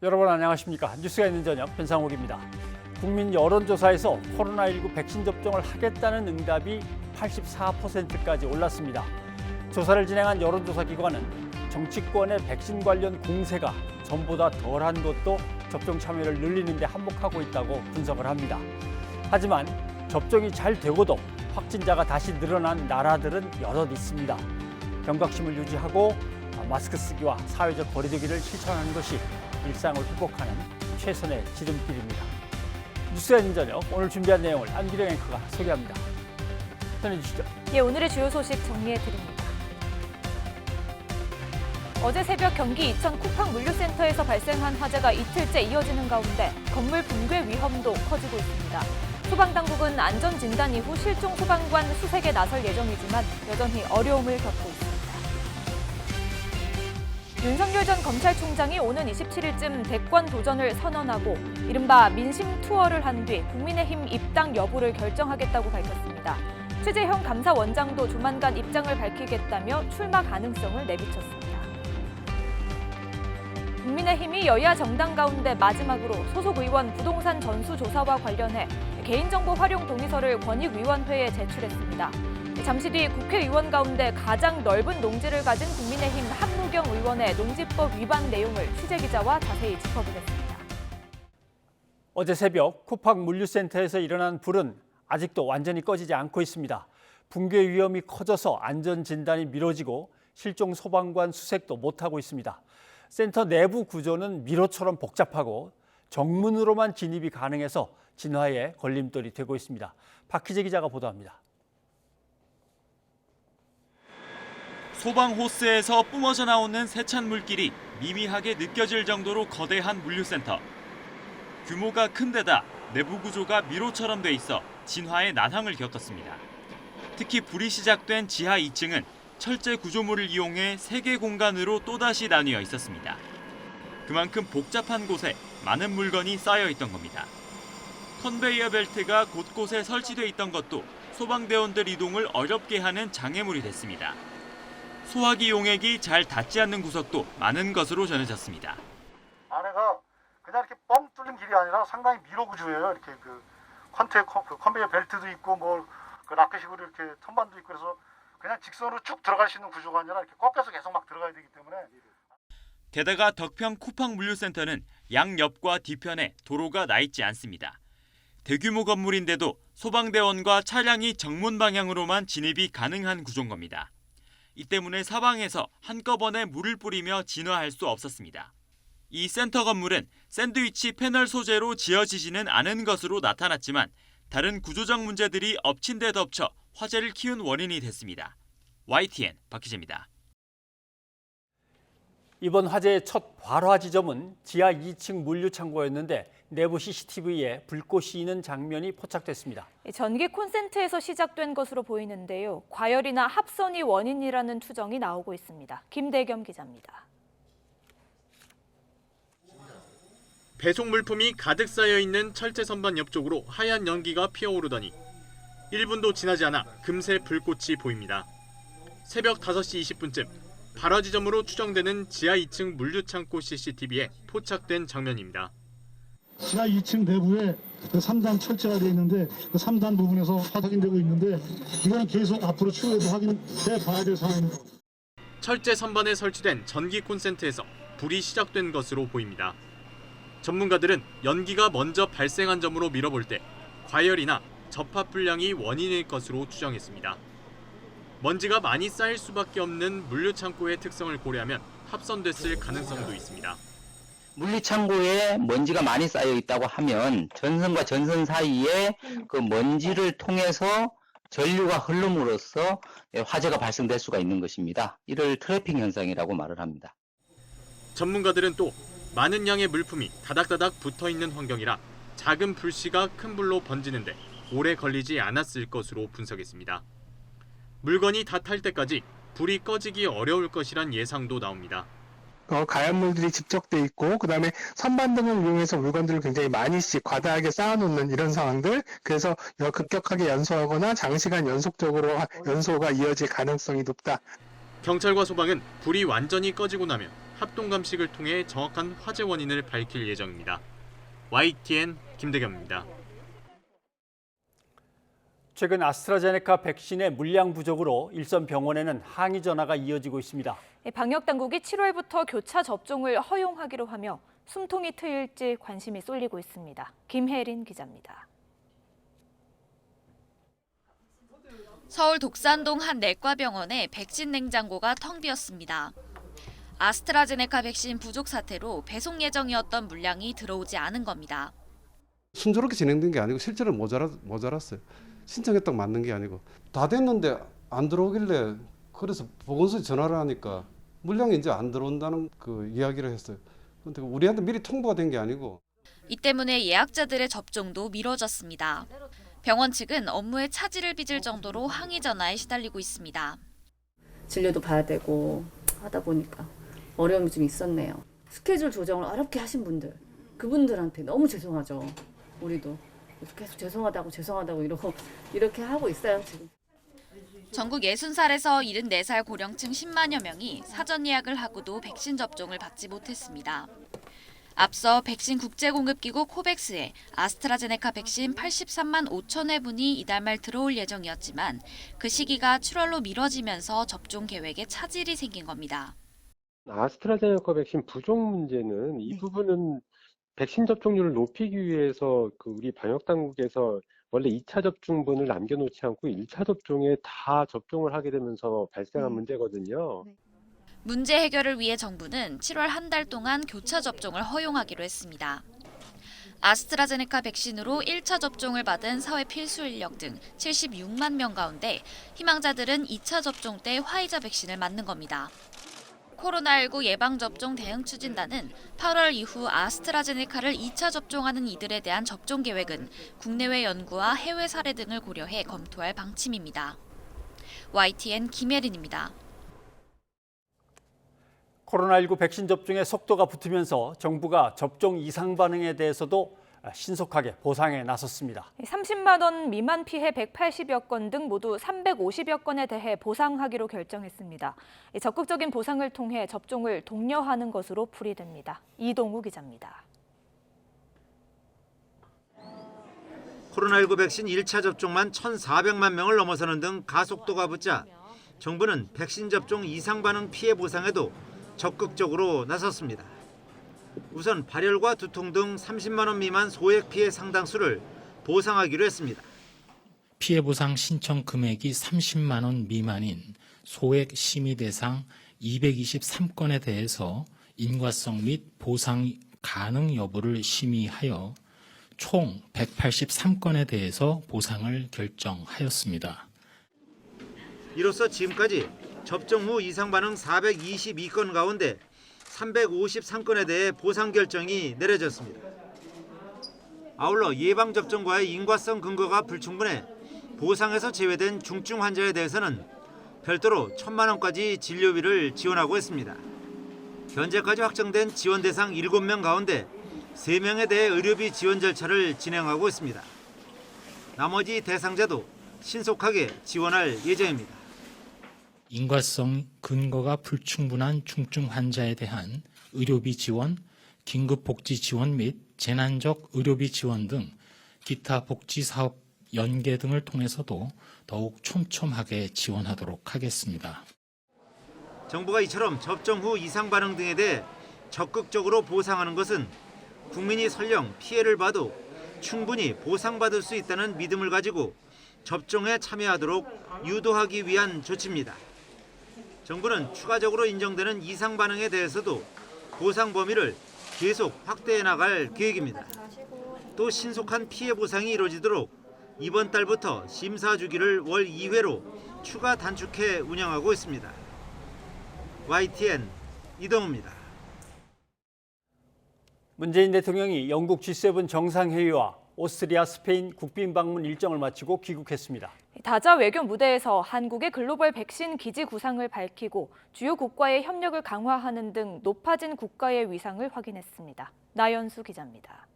여러분 안녕하십니까? 뉴스가 있는 저녁 변상욱입니다. 국민 여론조사에서 코로나19 백신 접종을 하겠다는 응답이 84%까지 올랐습니다. 조사를 진행한 여론조사 기관은 정치권의 백신 관련 공세가 전보다 덜한 것도 접종 참여를 늘리는 데 한몫하고 있다고 분석을 합니다. 하지만 접종이 잘 되고도 확진자가 다시 늘어난 나라들은 여럿 있습니다. 경각심을 유지하고 마스크 쓰기와 사회적 거리두기를 실천하는 것이 일상을 회복하는 최선의 지름길입니다. 뉴스가 있는 저녁, 오늘 준비한 내용을 안기령 앵커가 소개합니다. 전해주시죠. 오늘의 주요 소식 정리해드립니다. 어제 새벽 경기 이천 쿠팡 물류센터에서 발생한 화재가 이틀째 이어지는 가운데 건물 붕괴 위험도 커지고 있습니다. 소방당국은 안전진단 이후 실종 소방관 수색에 나설 예정이지만 여전히 어려움을 겪고 있습니다. 윤석열 전 검찰총장이 오는 27일쯤 대권 도전을 선언하고 이른바 민심 투어를 한 뒤 국민의힘 입당 여부를 결정하겠다고 밝혔습니다. 최재형 감사원장도 조만간 입장을 밝히겠다며 출마 가능성을 내비쳤습니다. 국민의힘이 여야 정당 가운데 마지막으로 소속 의원 부동산 전수조사와 관련해 개인정보 활용 동의서를 권익위원회에 제출했습니다. 잠시 뒤 국회의원 가운데 가장 넓은 농지를 가진 국민의힘 한무경 의원의 농지법 위반 내용을 취재기자와 자세히 짚어보겠습니다. 어제 새벽 쿠팡 물류센터에서 일어난 불은 아직도 완전히 꺼지지 않고 있습니다. 붕괴 위험이 커져서 안전진단이 미뤄지고 실종 소방관 수색도 못하고 있습니다. 센터 내부 구조는 미로처럼 복잡하고 정문으로만 진입이 가능해서 진화에 걸림돌이 되고 있습니다. 박희재 기자가 보도합니다. 소방 호스에서 뿜어져 나오는 세찬 물길이 미미하게 느껴질 정도로 거대한 물류센터. 규모가 큰 데다 내부 구조가 미로처럼 돼 있어 진화에 난항을 겪었습니다. 특히 불이 시작된 지하 2층은 철제 구조물을 이용해 3개 공간으로 또다시 나뉘어 있었습니다. 그만큼 복잡한 곳에 많은 물건이 쌓여 있던 겁니다. 컨베이어 벨트가 곳곳에 설치돼 있던 것도 소방대원들 이동을 어렵게 하는 장애물이 됐습니다. 소화기 용액이 잘 닿지 않는 구석도 많은 것으로 전해졌습니다. 안에가 그냥 이렇게 뻥 뚫린 길이 아니라 상당히 미로 구조예요. 이렇게 컨베이어 벨트도 있고 라켓식으로 이렇게 선반도 있고 그래서 그냥 직선으로 쭉 들어갈 수 있는 구조가 아니라 이렇게 꺾여서 계속 막 들어가야 되기 때문에. 게다가 덕평 쿠팡 물류센터는 양옆과 뒤편에 도로가 나 있지 않습니다. 대규모 건물인데도 소방대원과 차량이 정문 방향으로만 진입이 가능한 구조인 겁니다. 이 때문에 사방에서 한꺼번에 물을 뿌리며 진화할 수 없었습니다. 이 센터 건물은 샌드위치 패널 소재로 지어지지는 않은 것으로 나타났지만 다른 구조적 문제들이 엎친 데 덮쳐 화재를 키운 원인이 됐습니다. YTN 박희재입니다. 이번 화재의 첫 발화 지점은 지하 2층 물류창고였는데 내부 CCTV에 불꽃이 있는 장면이 포착됐습니다. 전기 콘센트에서 시작된 것으로 보이는데요. 과열이나 합선이 원인이라는 추정이 나오고 있습니다. 김대겸 기자입니다. 배송 물품이 가득 쌓여 있는 철제 선반 옆쪽으로 하얀 연기가 피어오르더니 1분도 지나지 않아 금세 불꽃이 보입니다. 새벽 5시 20분쯤 발화 지점으로 추정되는 지하 2층 물류창고 CCTV에 포착된 장면입니다. 지하 2층 내부에 3단 철제가 되어 있는데 3단 부분에서 확인되고 있는데 이거는 계속 앞으로 추후에도 확인해 봐야 될 상황입니다. 철제 선반에 설치된 전기 콘센트에서 불이 시작된 것으로 보입니다. 전문가들은 연기가 먼저 발생한 점으로 미뤄볼 때 과열이나 접합 불량이 원인일 것으로 추정했습니다. 먼지가 많이 쌓일 수밖에 없는 물류창고의 특성을 고려하면 합선됐을 가능성도 있습니다. 물류창고에 먼지가 많이 쌓여 있다고 하면 전선과 전선 사이에 그 먼지를 통해서 전류가 흐름으로써 화재가 발생될 수가 있는 것입니다. 이를 트래핑 현상이라고 말을 합니다. 전문가들은 또 많은 양의 물품이 다닥다닥 붙어있는 환경이라 작은 불씨가 큰 불로 번지는데 오래 걸리지 않았을 것으로 분석했습니다. 물건이 다 탈 때까지 불이 꺼지기 어려울 것이란 예상도 나옵니다. 가연물들이 집적돼 있고 그다음에 선반 등을 이용해서 물건들을 굉장히 많이씩 과다하게 쌓아놓는 이런 상황들, 그래서 급격하게 연소하거나 장시간 연속적으로 연소가 이어질 가능성이 높다. 경찰과 소방은 불이 완전히 꺼지고 나면 합동 감식을 통해 정확한 화재 원인을 밝힐 예정입니다. YTN 김대겸입니다. 최근 아스트라제네카 백신의 물량 부족으로 일선 병원에는 항의 전화가 이어지고 있습니다. 방역 당국이 7월부터 교차 접종을 허용하기로 하며 숨통이 트일지 관심이 쏠리고 있습니다. 김혜린 기자입니다. 서울 독산동 한 내과병원의 백신 냉장고가 텅 비었습니다. 아스트라제네카 백신 부족 사태로 배송 예정이었던 물량이 들어오지 않은 겁니다. 순조롭게 진행된 게 아니고 실제로 모자랐어요. 신청했다고 맞는 게 아니고 다 됐는데 안 들어오길래 그래서 보건소에 전화를 하니까 물량이 이제 안 들어온다는 그 이야기를 했어요. 근데 우리한테 미리 통보가 된 게 아니고. 이 때문에 예약자들의 접종도 미뤄졌습니다. 병원 측은 업무에 차질을 빚을 정도로 항의 전화에 시달리고 있습니다. 진료도 봐야 되고 하다 보니까 어려움이 좀 있었네요. 스케줄 조정을 어렵게 하신 분들, 그분들한테 너무 죄송하죠. 우리도 계속 죄송하다고 이러고 이렇게 하고 있어요, 지금. 전국 60살에서 74살 고령층 10만여 명이 사전 예약을 하고도 백신 접종을 받지 못했습니다. 앞서 백신 국제공급기구 코백스에 아스트라제네카 백신 83만 5천 회분이 이달 말 들어올 예정이었지만 그 시기가 7월로 미뤄지면서 접종 계획에 차질이 생긴 겁니다. 아스트라제네카 백신 부족 문제는 이 부분은 백신 접종률을 높이기 위해서 우리 방역 당국에서 원래 2차 접종분을 남겨놓지 않고 1차 접종에 다 접종을 하게 되면서 발생한 문제거든요. 문제 해결을 위해 정부는 7월 한 달 동안 교차 접종을 허용하기로 했습니다. 아스트라제네카 백신으로 1차 접종을 받은 사회 필수 인력 등 76만 명 가운데 희망자들은 2차 접종 때 화이자 백신을 맞는 겁니다. 코로나19 예방접종 대응 추진단은 8월 이후 아스트라제네카를 2차 접종하는 이들에 대한 접종 계획은 국내외 연구와 해외 사례 등을 고려해 검토할 방침입니다. YTN 김혜린입니다. 코로나19 백신 접종에 속도가 붙으면서 정부가 접종 이상 반응에 대해서도 신속하게 보상에 나섰습니다. 30만 원 미만 피해 180여 건 등 모두 350여 건에 대해 보상하기로 결정했습니다. 적극적인 보상을 통해 접종을 독려하는 것으로 풀이됩니다. 이동우 기자입니다. 코로나19 백신 1차 접종만 1,400만 명을 넘어서는 등 가속도가 붙자 정부는 백신 접종 이상 반응 피해 보상에도 적극적으로 나섰습니다. 우선 발열과 두통 등 30만 원 미만 소액 피해 상당수를 보상하기로 했습니다. 피해 보상 신청 금액이 30만 원 미만인 소액 심의 대상 223건에 대해서 인과성 및 보상 가능 여부를 심의하여 총 183건에 대해서 보상을 결정하였습니다. 이로써 지금까지 접종 후 이상 반응 422건 가운데 353건에 대해 보상 결정이 내려졌습니다. 아울러 예방접종과의 인과성 근거가 불충분해 보상에서 제외된 중증 환자에 대해서는 별도로 1,000만 원까지 진료비를 지원하고 있습니다. 현재까지 확정된 지원 대상 7명 가운데 3명에 대해 의료비 지원 절차를 진행하고 있습니다. 나머지 대상자도 신속하게 지원할 예정입니다. 인과성 근거가 불충분한 중증 환자에 대한 의료비 지원, 긴급복지 지원 및 재난적 의료비 지원 등 기타 복지사업 연계 등을 통해서도 더욱 촘촘하게 지원하도록 하겠습니다. 정부가 이처럼 접종 후 이상 반응 등에 대해 적극적으로 보상하는 것은 국민이 설령 피해를 봐도 충분히 보상받을 수 있다는 믿음을 가지고 접종에 참여하도록 유도하기 위한 조치입니다. 정부는 추가적으로 인정되는 이상 반응에 대해서도 보상 범위를 계속 확대해 나갈 계획입니다. 또 신속한 피해 보상이 이루어지도록 이번 달부터 심사 주기를 월 2회로 추가 단축해 운영하고 있습니다. YTN 이동우입니다. 문재인 대통령이 영국 G7 정상회의와 오스트리아, 스페인 국빈 방문 일정을 마치고 귀국했습니다. 다자 외교 무대에서 한국의 글로벌 백신 기지 구상을 밝히고 주요 국가의 협력을 강화하는 등 높아진 국가의 위상을 확인했습니다. 나연수 기자입니다.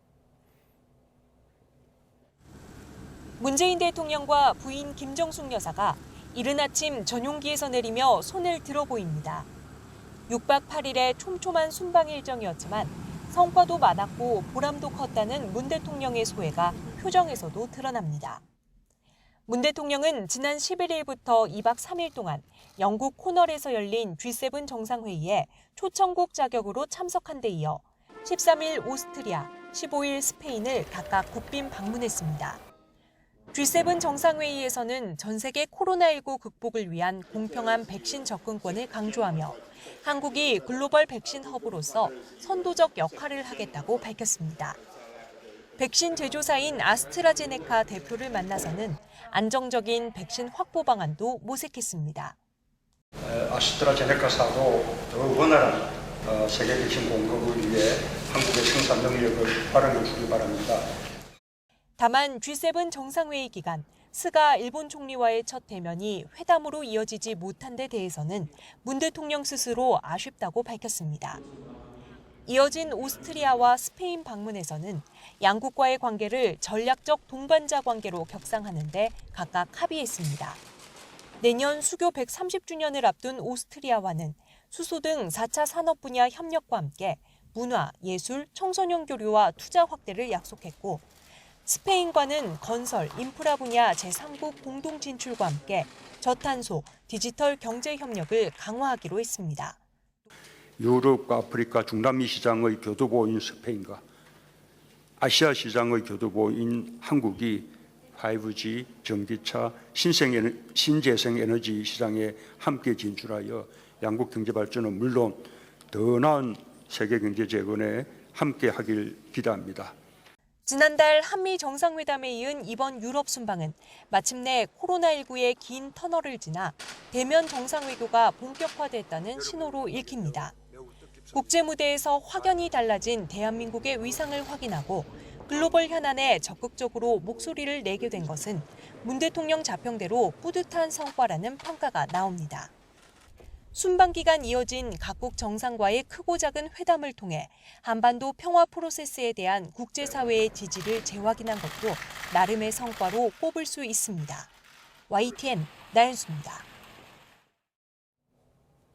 문재인 대통령과 부인 김정숙 여사가 이른 아침 전용기에서 내리며 손을 들어 보입니다. 6박 8일의 촘촘한 순방 일정이었지만 성과도 많았고 보람도 컸다는 문 대통령의 소회가 표정에서도 드러납니다. 문 대통령은 지난 11일부터 2박 3일 동안 영국 코널에서 열린 G7 정상회의에 초청국 자격으로 참석한 데 이어 13일 오스트리아, 15일 스페인을 각각 국빈 방문했습니다. G7 정상회의에서는 전 세계 코로나19 극복을 위한 공평한 백신 접근권을 강조하며 한국이 글로벌 백신 허브로서 선도적 역할을 하겠다고 밝혔습니다. 백신 제조사인 아스트라제네카 대표를 만나서는 안정적인 백신 확보 방안도 모색했습니다. 아스트라제네카사도 더 원활한 세계 백신 공급을 위해 한국의 생산 능력을 활용해 주기 바랍니다. 다만 G7 정상회의 기간 스가 일본 총리와의 첫 대면이 회담으로 이어지지 못한 데 대해서는 문 대통령 스스로 아쉽다고 밝혔습니다. 이어진 오스트리아와 스페인 방문에서는 양국과의 관계를 전략적 동반자 관계로 격상하는 데 각각 합의했습니다. 내년 수교 130주년을 앞둔 오스트리아와는 수소 등 4차 산업 분야 협력과 함께 문화, 예술, 청소년 교류와 투자 확대를 약속했고 스페인과는 건설, 인프라 분야 제3국 공동 진출과 함께 저탄소, 디지털 경제 협력을 강화하기로 했습니다. 유럽과 아프리카, 중남미 시장의 교두보인 스페인과 아시아 시장의 교두보인 한국이 5G, 전기차, 신재생 에너지 시장에 함께 진출하여 양국 경제 발전은 물론 더 나은 세계 경제 재건에 함께 하길 기대합니다. 지난달 한미 정상회담에 이은 이번 유럽 순방은 마침내 코로나19의 긴 터널을 지나 대면 정상외교가 본격화됐다는 신호로 읽힙니다. 국제 무대에서 확연히 달라진 대한민국의 위상을 확인하고 글로벌 현안에 적극적으로 목소리를 내게 된 것은 문 대통령 자평대로 뿌듯한 성과라는 평가가 나옵니다. 순방 기간 이어진 각국 정상과의 크고 작은 회담을 통해 한반도 평화 프로세스에 대한 국제사회의 지지를 재확인한 것도 나름의 성과로 꼽을 수 있습니다. YTN 나연수입니다.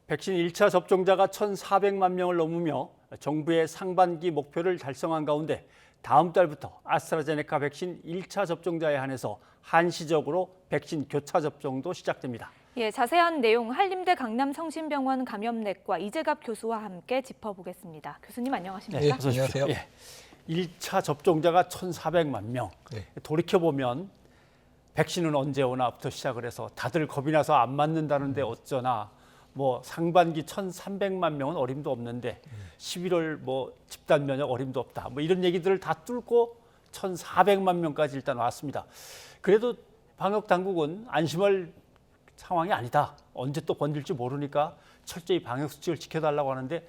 백신 1차 접종자가 1,400만 명을 넘으며 정부의 상반기 목표를 달성한 가운데 다음 달부터 아스트라제네카 백신 1차 접종자에 한해서 한시적으로 백신 교차 접종도 시작됩니다. 예, 자세한 내용 한림대 강남성심병원 감염내과 이재갑 교수와 함께 짚어보겠습니다. 교수님 안녕하십니까? 네, 안녕하세요. 예, 1차 접종자가 1,400만 명. 네. 돌이켜보면 백신은 언제 오나부터 시작을 해서 다들 겁이 나서 안 맞는다는데 어쩌나 뭐 상반기 1,300만 명은 어림도 없는데 11월 뭐 집단 면역 어림도 없다. 뭐 이런 얘기들을 다 뚫고 1,400만 명까지 일단 왔습니다. 그래도 방역 당국은 안심할 상황이 아니다. 언제 또 번질지 모르니까 철저히 방역 수칙을 지켜달라고 하는데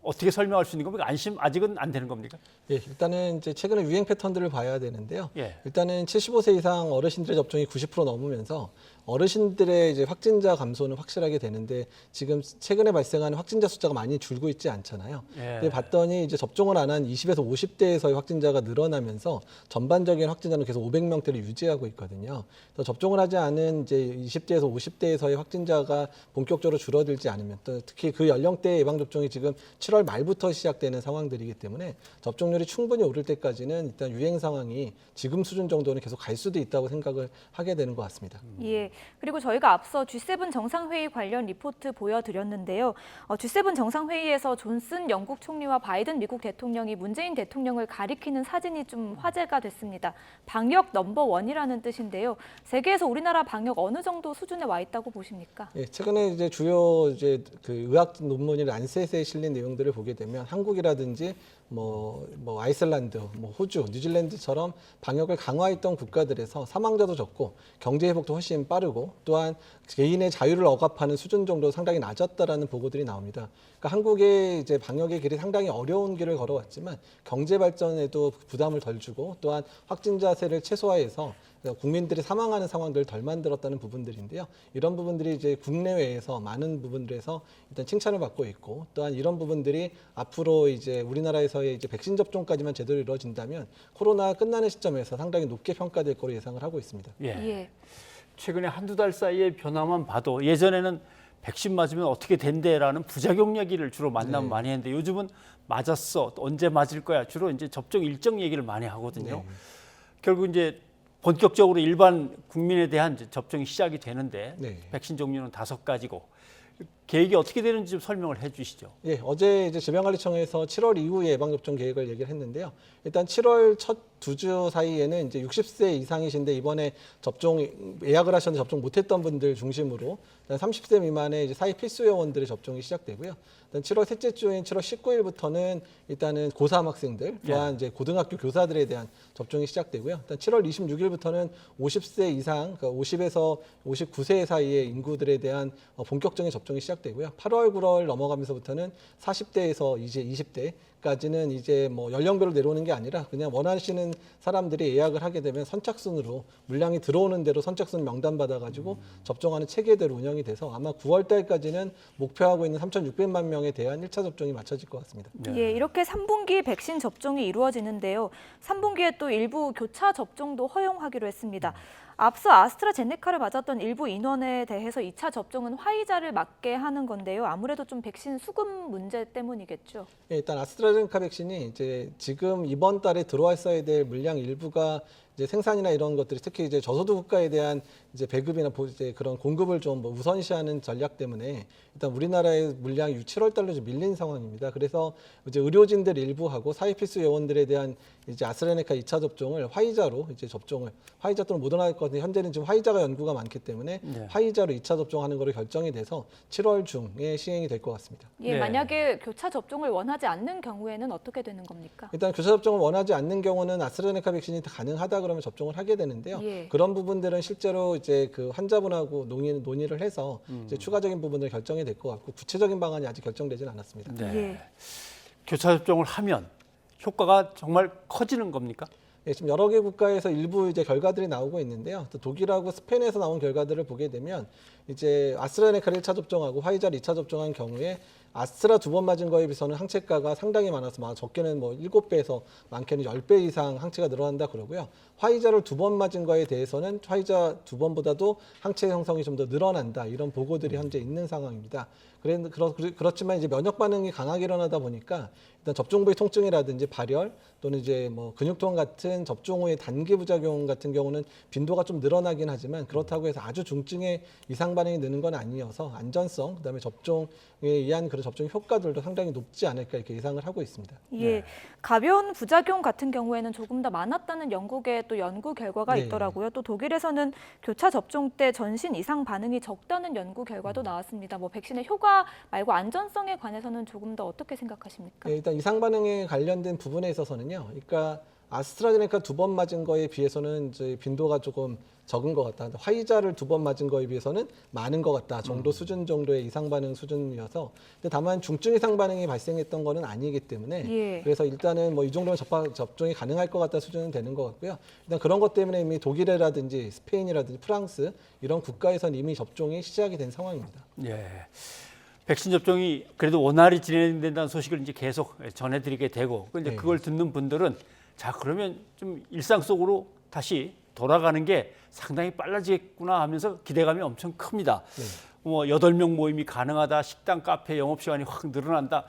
어떻게 설명할 수 있는 겁니까? 안심 아직은 안 되는 겁니까? 예, 일단은 이제 최근에 유행 패턴들을 봐야 되는데요. 예. 일단은 75세 이상 어르신들의 접종이 90% 넘으면서 어르신들의 이제 확진자 감소는 확실하게 되는데 지금 최근에 발생하는 확진자 숫자가 많이 줄고 있지 않잖아요. 예. 근데 봤더니 이제 접종을 안 한 20에서 50대에서의 확진자가 늘어나면서 전반적인 확진자는 계속 500명대를 유지하고 있거든요. 그래서 접종을 하지 않은 이제 20대에서 50대에서의 확진자가 본격적으로 줄어들지 않으면 또 특히 그 연령대의 예방 접종이 지금 7월 말부터 시작되는 상황들이기 때문에 접종률이 충분히 오를 때까지는 일단 유행 상황이 지금 수준 정도는 계속 갈 수도 있다고 생각을 하게 되는 것 같습니다. 예, 그리고 저희가 앞서 G7 정상회의 관련 리포트 보여드렸는데요. G7 정상회의에서 존슨 영국 총리와 바이든 미국 대통령이 문재인 대통령을 가리키는 사진이 좀 화제가 됐습니다. 방역 넘버원이라는 뜻인데요. 세계에서 우리나라 방역 어느 정도 수준에 와 있다고 보십니까? 예, 최근에 이제 주요 이제 그 의학 논문이 란셋에 실린 내용들을 보게 되면 한국이라든지 뭐 아이슬란드, 뭐 호주, 뉴질랜드처럼 방역을 강화했던 국가들에서 사망자도 적고 경제 회복도 훨씬 빠르고 또한 개인의 자유를 억압하는 수준 정도 상당히 낮았다라는 보고들이 나옵니다. 그러니까 한국의 이제 방역의 길이 상당히 어려운 길을 걸어왔지만 경제 발전에도 부담을 덜 주고 또한 확진자 세를 최소화해서 국민들이 사망하는 상황들을 덜 만들었다는 부분들인데요. 이런 부분들이 이제 국내외에서 많은 부분들에서 일단 칭찬을 받고 있고 또한 이런 부분들이 앞으로 이제 우리나라에서의 이제 백신 접종까지만 제대로 이루어진다면 코로나 끝나는 시점에서 상당히 높게 평가될 거로 예상을 하고 있습니다. 예. 최근에 한두 달 사이의 변화만 봐도 예전에는 백신 맞으면 어떻게 된대라는 부작용 얘기를 주로 만나면 많이 했는데 요즘은 맞았어, 또 언제 맞을 거야 주로 이제 접종 일정 얘기를 많이 하거든요. 결국 이제 본격적으로 일반 국민에 대한 이제 접종이 시작이 되는데 백신 종류는 5가지고 계획이 어떻게 되는지 좀 설명을 해주시죠. 예, 어제 이제 질병관리청에서 7월 이후 예방접종 계획을 얘기를 했는데요. 일단 7월 첫 2주 사이에는 이제 60세 이상이신데 이번에 접종 예약을 하셨는데 접종 못했던 분들 중심으로 30세 미만의 이제 사회 필수 요원들의 접종이 시작되고요. 일단 7월 셋째 주인 7월 19일부터는 일단은 고3 학생들 또한 이제 고등학교 교사들에 대한 접종이 시작되고요. 일단 7월 26일부터는 50세 이상, 그러니까 50에서 59세 사이의 인구들에 대한 본격적인 접종이 시작되고요. 8월, 9월 넘어가면서부터는 40대에서 이제 20대까지는 이제 뭐 연령별로 내려오는 게 아니라 그냥 원하시는 사람들이 예약을 하게 되면 선착순으로 물량이 들어오는 대로 선착순 명단 받아가지고 접종하는 체계대로 운영이 돼서 아마 9월 달까지는 목표하고 있는 3,600만 명에 대한 1차 접종이 마쳐질 것 같습니다. 예, 이렇게 3분기 백신 접종이 이루어지는데요. 3분기에 또 일부 교차 접종도 허용하기로 했습니다. 앞서 아스트라제네카를 맞았던 일부 인원에 대해서 2차 접종은 화이자를 맞게 하는 건데요. 아무래도 좀 백신 수급 문제 때문이겠죠. 예, 일단 아스트라제네카 백신이 이제 지금 이번 달에 들어왔어야 될 물량 일부가 이제 생산이나 이런 것들이 특히 이제 저소득 국가에 대한 이제 배급이나 이제 그런 공급을 좀 우선시하는 전략 때문에 일단 우리나라의 물량이 7월 달로 좀 밀린 상황입니다. 그래서 이제 의료진들 일부하고 사회 필수 요원들에 대한 이제 아스트라제네카 2차 접종을 화이자로 이제 접종을 화이자 또는 모더나 건데 현재는 지금 화이자가 연구가 많기 때문에 화이자로 2차 접종하는 거로 결정이 돼서 7월 중에 시행이 될 것 같습니다. 예, 만약에 교차 접종을 원하지 않는 경우에는 어떻게 되는 겁니까? 일단 교차 접종을 원하지 않는 경우는 아스트라제네카 백신이 가능하다 그러면 접종을 하게 되는데요. 그런 부분들은 실제로 이제 그 환자분하고 논의를 해서 이제 추가적인 부분을 결정이 될 것 같고 구체적인 방안이 아직 결정되지는 않았습니다. 교차 접종을 하면 효과가 정말 커지는 겁니까? 예, 지금 여러 개 국가에서 일부 이제 결과들이 나오고 있는데요. 또 독일하고 스페인에서 나온 결과들을 보게 되면 이제 아스트라제네카를 1차 접종하고 화이자를 2차 접종한 경우에 아스트라 2번 맞은 거에 비해서는 항체가가 상당히 많아서 적게는 뭐 7배에서 많게는 10배 이상 항체가 늘어난다 그러고요. 화이자를 2번 맞은 거에 대해서는 화이자 2번보다도 항체 형성이 좀 더 늘어난다. 이런 보고들이 현재 있는 상황입니다. 그렇지만 이제 면역 반응이 강하게 일어나다 보니까 일단 접종 부위 통증이라든지 발열 또는 이제 뭐 근육통 같은 접종 후의 단기 부작용 같은 경우는 빈도가 좀 늘어나긴 하지만 그렇다고 해서 아주 중증의 이상 반응이 느는 건 아니어서 안전성 그다음에 접종에 의한 그런 접종 효과들도 상당히 높지 않을까 이렇게 예상을 하고 있습니다. 예, 가벼운 부작용 같은 경우에는 조금 더 많았다는 영국의 또 연구 결과가 있더라고요. 또 독일에서는 교차 접종 때 전신 이상 반응이 적다는 연구 결과도 나왔습니다. 뭐 백신의 효과 말고 안전성에 관해서는 조금 더 어떻게 생각하십니까? 예, 일단 이상 반응에 관련된 부분에 있어서는요. 그러니까 아스트라제네카 2번 맞은 거에 비해서는 이제 빈도가 조금 적은 것 같다. 화이자를 2번 맞은 거에 비해서는 많은 것 같다. 정도 수준 정도의 이상 반응 수준이어서. 근데 다만 중증 이상 반응이 발생했던 거는 아니기 때문에 그래서 일단은 뭐 이 정도면 접종이 가능할 것 같다 수준은 되는 것 같고요. 일단 그런 것 때문에 이미 독일이라든지 스페인이라든지 프랑스 이런 국가에서는 이미 접종이 시작이 된 상황입니다. 예. 백신 접종이 그래도 원활히 진행된다는 소식을 이제 계속 전해드리게 되고, 근데 그걸 듣는 분들은 자 그러면 좀 일상 속으로 다시 돌아가는 게 상당히 빨라지겠구나 하면서 기대감이 엄청 큽니다. 뭐 8명 모임이 가능하다, 식당, 카페 영업시간이 확 늘어난다.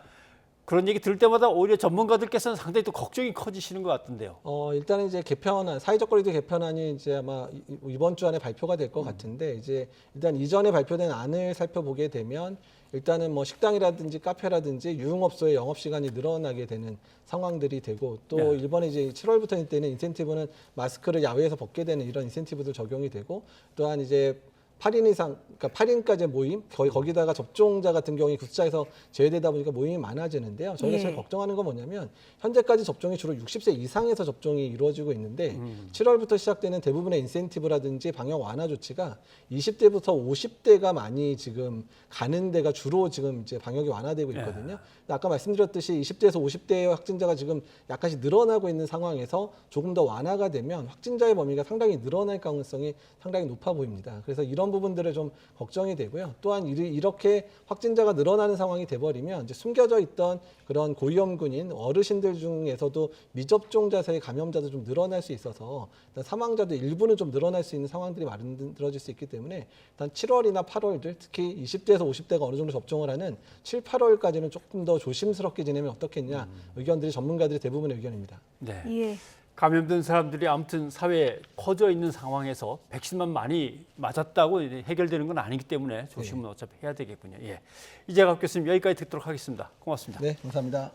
그런 얘기 들을 때마다 오히려 전문가들께서는 상당히 또 걱정이 커지시는 것 같은데요. 일단은 이제 개편안, 사회적 거리두기 개편안이 이제 아마 이번 주 안에 발표가 될 것 같은데 이제 일단 이전에 발표된 안을 살펴보게 되면 일단은 뭐 식당이라든지 카페라든지 유흥업소의 영업 시간이 늘어나게 되는 상황들이 되고 또 이번에 이제 7월부터 때는 인센티브는 마스크를 야외에서 벗게 되는 이런 인센티브도 적용이 되고 또한 이제 8인 이상, 그러니까 8인까지의 모임, 거기다가 접종자 같은 경우에 숫자에서 제외되다 보니까 모임이 많아지는데요. 저희가 제일 걱정하는 건 뭐냐면 현재까지 접종이 주로 60세 이상에서 접종이 이루어지고 있는데 7월부터 시작되는 대부분의 인센티브라든지 방역 완화 조치가 20대부터 50대가 많이 지금 가는 데가 주로 지금 이제 방역이 완화되고 있거든요. 아까 말씀드렸듯이 20대에서 50대의 확진자가 지금 약간씩 늘어나고 있는 상황에서 조금 더 완화가 되면 확진자의 범위가 상당히 늘어날 가능성이 상당히 높아 보입니다. 그래서 이런 그런 부분들을 좀 걱정이 되고요. 또한 이렇게 확진자가 늘어나는 상황이 돼버리면 이제 숨겨져 있던 그런 고위험군인 어르신들 중에서도 미접종자세의 감염자도 좀 늘어날 수 있어서 일단 사망자도 일부는 좀 늘어날 수 있는 상황들이 만들어질 수 있기 때문에 일단 7월이나 8월들 특히 20대에서 50대가 어느 정도 접종을 하는 7, 8월까지는 조금 더 조심스럽게 지내면 어떻겠냐 의견들이 전문가들의 대부분의 의견입니다. 네. 예. 감염된 사람들이 아무튼 사회에 퍼져 있는 상황에서 백신만 많이 맞았다고 해결되는 건 아니기 때문에 조심은 어차피 해야 되겠군요. 예. 이재갑 교수님 여기까지 듣도록 하겠습니다. 고맙습니다. 네, 감사합니다.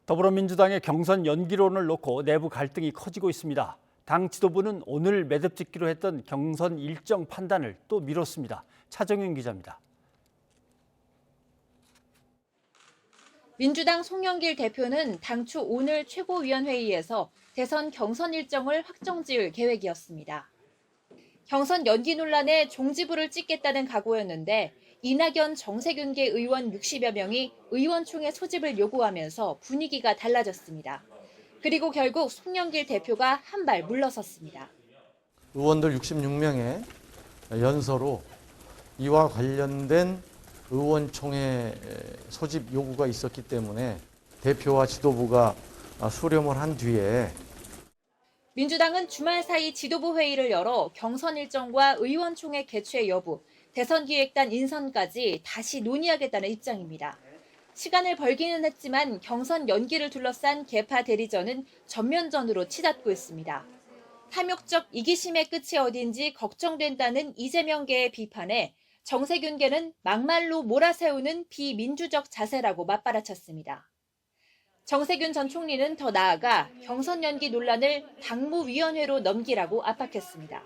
더불어민주당의 경선 연기론을 놓고 내부 갈등이 커지고 있습니다. 당 지도부는 오늘 매듭짓기로 했던 경선 일정 판단을 또 미뤘습니다. 차정윤 기자입니다. 민주당 송영길 대표는 당초 오늘 최고위원회의에서 대선 경선 일정을 확정지을 계획이었습니다. 경선 연기 논란에 종지부를 찍겠다는 각오였는데 이낙연, 정세균계 의원 60여 명이 의원총회 소집을 요구하면서 분위기가 달라졌습니다. 그리고 결국 송영길 대표가 한 발 물러섰습니다. 의원들 66명의 연서로 이와 관련된 의원총회 소집 요구가 있었기 때문에 대표와 지도부가 수렴을 한 뒤에 민주당은 주말 사이 지도부 회의를 열어 경선 일정과 의원총회 개최 여부, 대선기획단 인선까지 다시 논의하겠다는 입장입니다. 시간을 벌기는 했지만 경선 연기를 둘러싼 개파 대리전은 전면전으로 치닫고 있습니다. 탐욕적 이기심의 끝이 어딘지 걱정된다는 이재명계의 비판에 정세균계는 막말로 몰아세우는 비민주적 자세라고 맞받아쳤습니다. 정세균 전 총리는 더 나아가 경선 연기 논란을 당무위원회로 넘기라고 압박했습니다.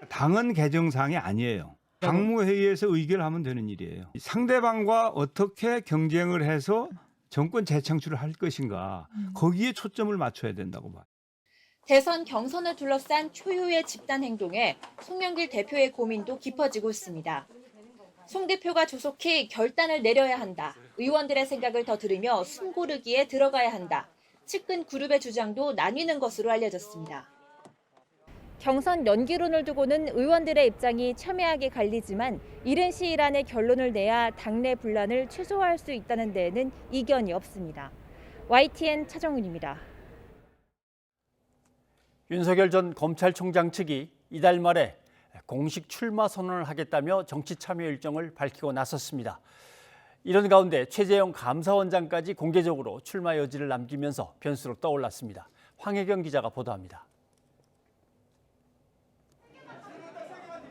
당은 개정사항이 아니에요. 당무회의에서 의결하면 되는 일이에요. 상대방과 어떻게 경쟁을 해서 정권 재창출을 할 것인가 거기에 초점을 맞춰야 된다고 봐요. 대선 경선을 둘러싼 초유의 집단 행동에 송영길 대표의 고민도 깊어지고 있습니다. 송 대표가 조속히 결단을 내려야 한다. 의원들의 생각을 더 들으며 숨고르기에 들어가야 한다. 측근 그룹의 주장도 나뉘는 것으로 알려졌습니다. 경선 연기론을 두고는 의원들의 입장이 첨예하게 갈리지만 이른 시일 안에 결론을 내야 당내 분란을 최소화할 수 있다는 데에는 이견이 없습니다. YTN 차정은입니다. 윤석열 전 검찰총장 측이 이달 말에 공식 출마 선언을 하겠다며 정치 참여 일정을 밝히고 나섰습니다. 이런 가운데 최재형 감사원장까지 공개적으로 출마 여지를 남기면서 변수로 떠올랐습니다. 황혜경 기자가 보도합니다.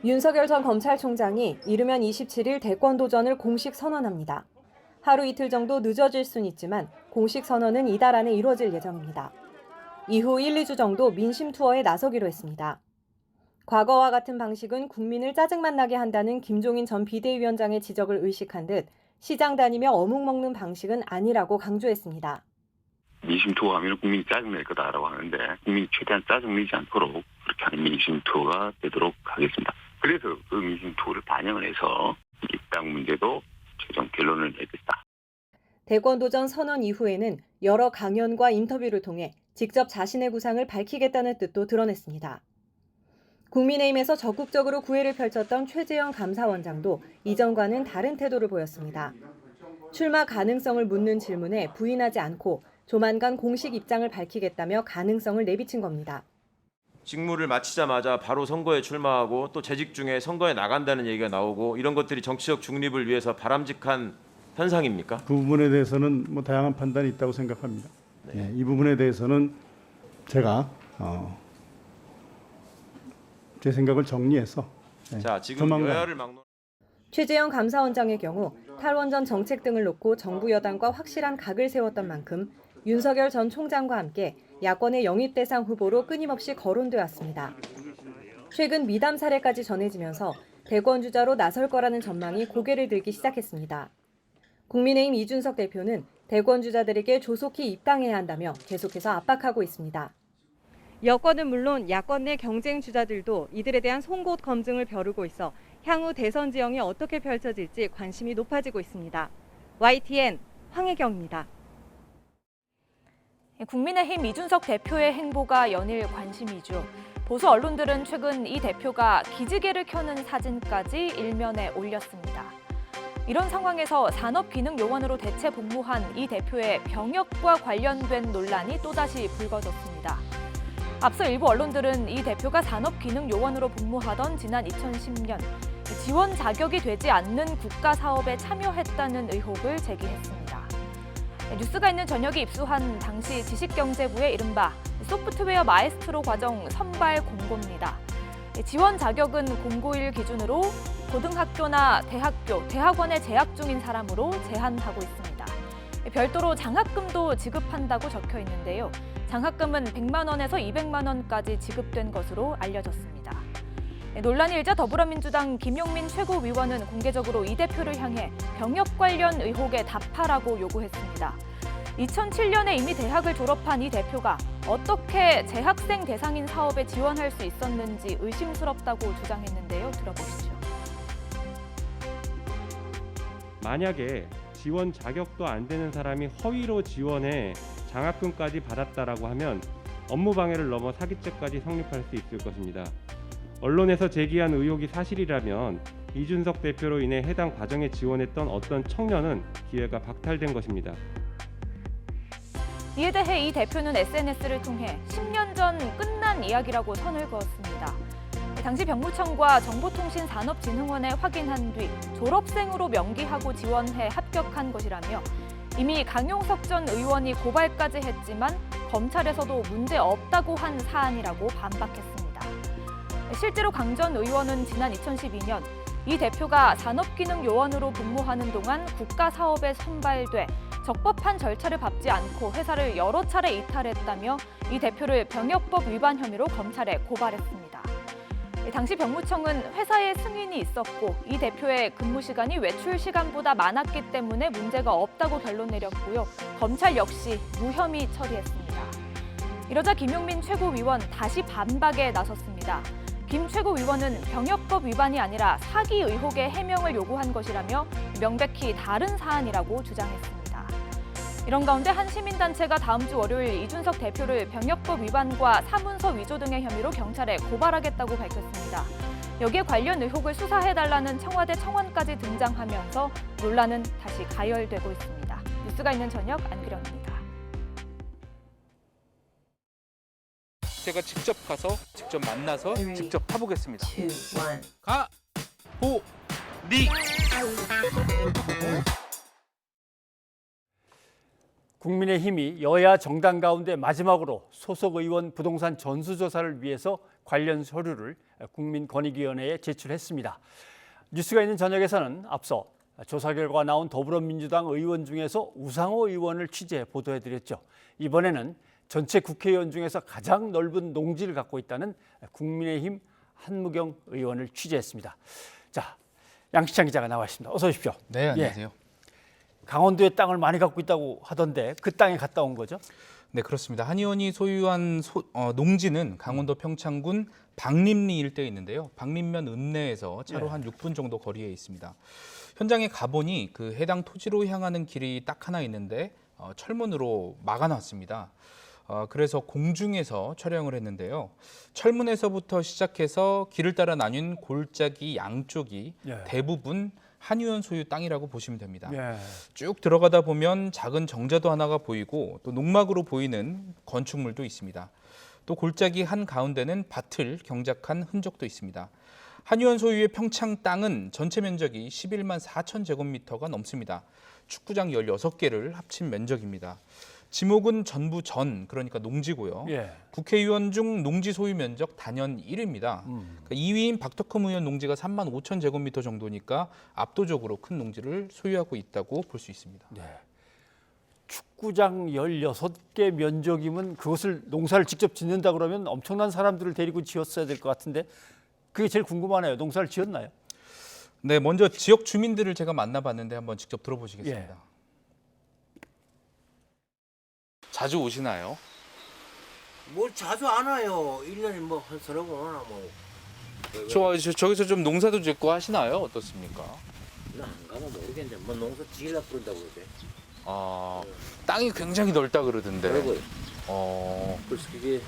윤석열 전 검찰총장이 이르면 27일 대권 도전을 공식 선언합니다. 하루 이틀 정도 늦어질 수는 있지만 공식 선언은 이달 안에 이루어질 예정입니다. 이후 1, 2주 정도 민심 투어에 나서기로 했습니다. 과거와 같은 방식은 국민을 짜증만 나게 한다는 김종인 전 비대위원장의 지적을 의식한 듯 시장 다니며 어묵 먹는 방식은 아니라고 강조했습니다. 민심 투어하면 국민이 짜증낼 거다라고 하는데 국민이 최대한 짜증내지 않도록 그렇게 하는 민심 투어가 되도록 하겠습니다. 그래서 그 민심 투어를 반영을 해서 입당 문제도 최종 결론을 내겠다. 대권 도전 선언 이후에는 여러 강연과 인터뷰를 통해 직접 자신의 구상을 밝히겠다는 뜻도 드러냈습니다. 국민의힘에서 적극적으로 구애를 펼쳤던 최재형 감사원장도 이전과는 다른 태도를 보였습니다. 출마 가능성을 묻는 질문에 부인하지 않고 조만간 공식 입장을 밝히겠다며 가능성을 내비친 겁니다. 직무를 마치자마자 바로 선거에 출마하고 또 재직 중에 선거에 나간다는 얘기가 나오고 이런 것들이 정치적 중립을 위해서 바람직한 현상입니까? 그 부분에 대해서는 뭐 다양한 판단이 있다고 생각합니다. 네, 이 부분에 대해서는 제가 제 생각을 정리해서 자, 지금 여야를 막론 최재형 감사원장의 경우 탈원전 정책 등을 놓고 정부 여당과 확실한 각을 세웠던 만큼 윤석열 전 총장과 함께 야권의 영입 대상 후보로 끊임없이 거론돼 왔습니다. 최근 미담 사례까지 전해지면서 대권 주자로 나설 거라는 전망이 고개를 들기 시작했습니다. 국민의힘 이준석 대표는 대권 주자들에게 조속히 입당해야 한다며 계속해서 압박하고 있습니다. 여권은 물론 야권 내 경쟁 주자들도 이들에 대한 송곳 검증을 벼르고 있어 향후 대선 지형이 어떻게 펼쳐질지 관심이 높아지고 있습니다. YTN 황혜경입니다. 국민의힘 이준석 대표의 행보가 연일 관심이죠. 보수 언론들은 최근 이 대표가 기지개를 켜는 사진까지 일면에 올렸습니다. 이런 상황에서 산업기능요원으로 대체 복무한 이 대표의 병역과 관련된 논란이 또다시 불거졌습니다. 앞서 일부 언론들은 이 대표가 산업기능요원으로 복무하던 지난 2010년 지원 자격이 되지 않는 국가 사업에 참여했다는 의혹을 제기했습니다. 뉴스가 있는 저녁이 입수한 당시 지식경제부의 이른바 소프트웨어 마에스트로 과정 선발 공고입니다. 지원 자격은 공고일 기준으로 고등학교나 대학교, 대학원에 재학 중인 사람으로 제한하고 있습니다. 별도로 장학금도 지급한다고 적혀 있는데요. 장학금은 100만 원에서 200만 원까지 지급된 것으로 알려졌습니다. 논란이 일자 더불어민주당 김용민 최고위원은 공개적으로 이 대표를 향해 병역 관련 의혹에 답하라고 요구했습니다. 2007년에 이미 대학을 졸업한 이 대표가 어떻게 재학생 대상인 사업에 지원할 수 있었는지 의심스럽다고 주장했는데요. 들어보시죠. 만약에 지원 자격도 안 되는 사람이 허위로 지원해 장학금까지 받았다라고 하면 업무방해를 넘어 사기죄까지 성립할 수 있을 것입니다. 언론에서 제기한 의혹이 사실이라면 이준석 대표로 인해 해당 과정에 지원했던 어떤 청년은 기회가 박탈된 것입니다. 이에 대해 이 대표는 SNS를 통해 10년 전 끝난 이야기라고 선을 그었습니다. 당시 병무청과 정보통신산업진흥원에 확인한 뒤 졸업생으로 명기하고 지원해 합격한 것이라며 이미 강용석 전 의원이 고발까지 했지만 검찰에서도 문제 없다고 한 사안이라고 반박했습니다. 실제로 강 전 의원은 지난 2012년 이 대표가 산업기능요원으로 복무하는 동안 국가사업에 선발돼 적법한 절차를 밟지 않고 회사를 여러 차례 이탈했다며 이 대표를 병역법 위반 혐의로 검찰에 고발했습니다. 당시 병무청은 회사에 승인이 있었고 이 대표의 근무 시간이 외출 시간보다 많았기 때문에 문제가 없다고 결론 내렸고요. 검찰 역시 무혐의 처리했습니다. 이러자 김용민 최고위원 다시 반박에 나섰습니다. 김 최고위원은 병역법 위반이 아니라 사기 의혹의 해명을 요구한 것이라며 명백히 다른 사안이라고 주장했습니다. 이런 가운데 한 시민단체가 다음 주 월요일 이준석 대표를 병역법 위반과 사문서 위조 등의 혐의로 경찰에 고발하겠다고 밝혔습니다. 여기에 관련 의혹을 수사해달라는 청와대 청원까지 등장하면서 논란은 다시 가열되고 있습니다. 뉴스가 있는 저녁 안규령입니다. 제가 직접 가서 직접 만나서 직접 타보겠습니다. 가! 보! 리! 국민의힘이 여야 정당 가운데 마지막으로 소속 의원 부동산 전수조사를 위해서 관련 서류를 국민권익위원회에 제출했습니다. 뉴스가 있는 저녁에서는 앞서 조사 결과 나온 더불어민주당 의원 중에서 우상호 의원을 취재 보도해드렸죠. 이번에는 전체 국회의원 중에서 가장 넓은 농지를 갖고 있다는 국민의힘 한무경 의원을 취재했습니다. 자, 양시창 기자가 나와 있습니다. 어서 오십시오. 네, 안녕하세요. 예. 강원도에 땅을 많이 갖고 있다고 하던데 그 땅에 갔다 온 거죠? 네, 그렇습니다. 한 의원이 소유한 농지는 강원도 평창군 박림리 일대에 있는데요. 박림면 읍내에서 차로 한 6분 정도 거리에 있습니다. 현장에 가보니 그 해당 토지로 향하는 길이 딱 하나 있는데 철문으로 막아놨습니다. 그래서 공중에서 촬영을 했는데요. 철문에서부터 시작해서 길을 따라 나뉜 골짜기 양쪽이 대부분 한 의원 소유 땅이라고 보시면 됩니다. 쭉 들어가다 보면 작은 정자도 하나가 보이고 또 농막으로 보이는 건축물도 있습니다. 또 골짜기 한 가운데는 밭을 경작한 흔적도 있습니다. 한 의원 소유의 평창 땅은 전체 면적이 11만 4천 제곱미터가 넘습니다. 축구장 16개를 합친 면적입니다. 지목은 전부 전, 그러니까 농지고요. 국회의원 중 농지 소유 면적 단연 1위입니다. 그러니까 2위인 박덕흠 의원 농지가 3만 5천 제곱미터 정도니까 압도적으로 큰 농지를 소유하고 있다고 볼 수 있습니다. 네. 축구장 16개 면적이면 그것을 농사를 직접 짓는다 그러면 엄청난 사람들을 데리고 지었어야 될 것 같은데 그게 제일 궁금하네요. 농사를 지었나요? 네, 먼저 지역 주민들을 제가 만나봤는데 한번 직접 들어보시겠습니다. 자주 오시나요? 뭘 자주 안 와요. 1년에 뭐 한 서너 번 오나 뭐. 저기서 좀 농사도 짓고 하시나요? 어떻습니까? 나 안 가면 모르겠는데 뭐 농사 지으려고 그런다고 그러대. 땅이 굉장히 넓다 그러던데. 그리고 그래서 그게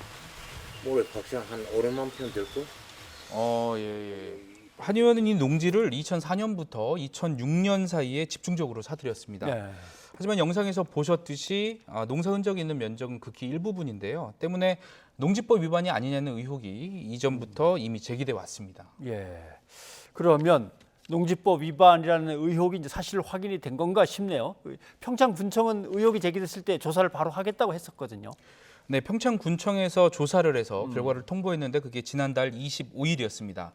모래 박시한 한 500만 평 될 거? 예. 한 의원은 이 농지를 2004년부터 2006년 사이에 집중적으로 사들였습니다. 네. 하지만 영상에서 보셨듯이 농사 흔적이 있는 면적은 극히 일부분인데요. 때문에 농지법 위반이 아니냐는 의혹이 이전부터 이미 제기돼 왔습니다. 예. 그러면 농지법 위반이라는 의혹이 이제 사실 확인이 된 건가 싶네요. 평창군청은 의혹이 제기됐을 때 조사를 바로 하겠다고 했었거든요. 네, 평창군청에서 조사를 해서 결과를 통보했는데 그게 지난달 25일이었습니다.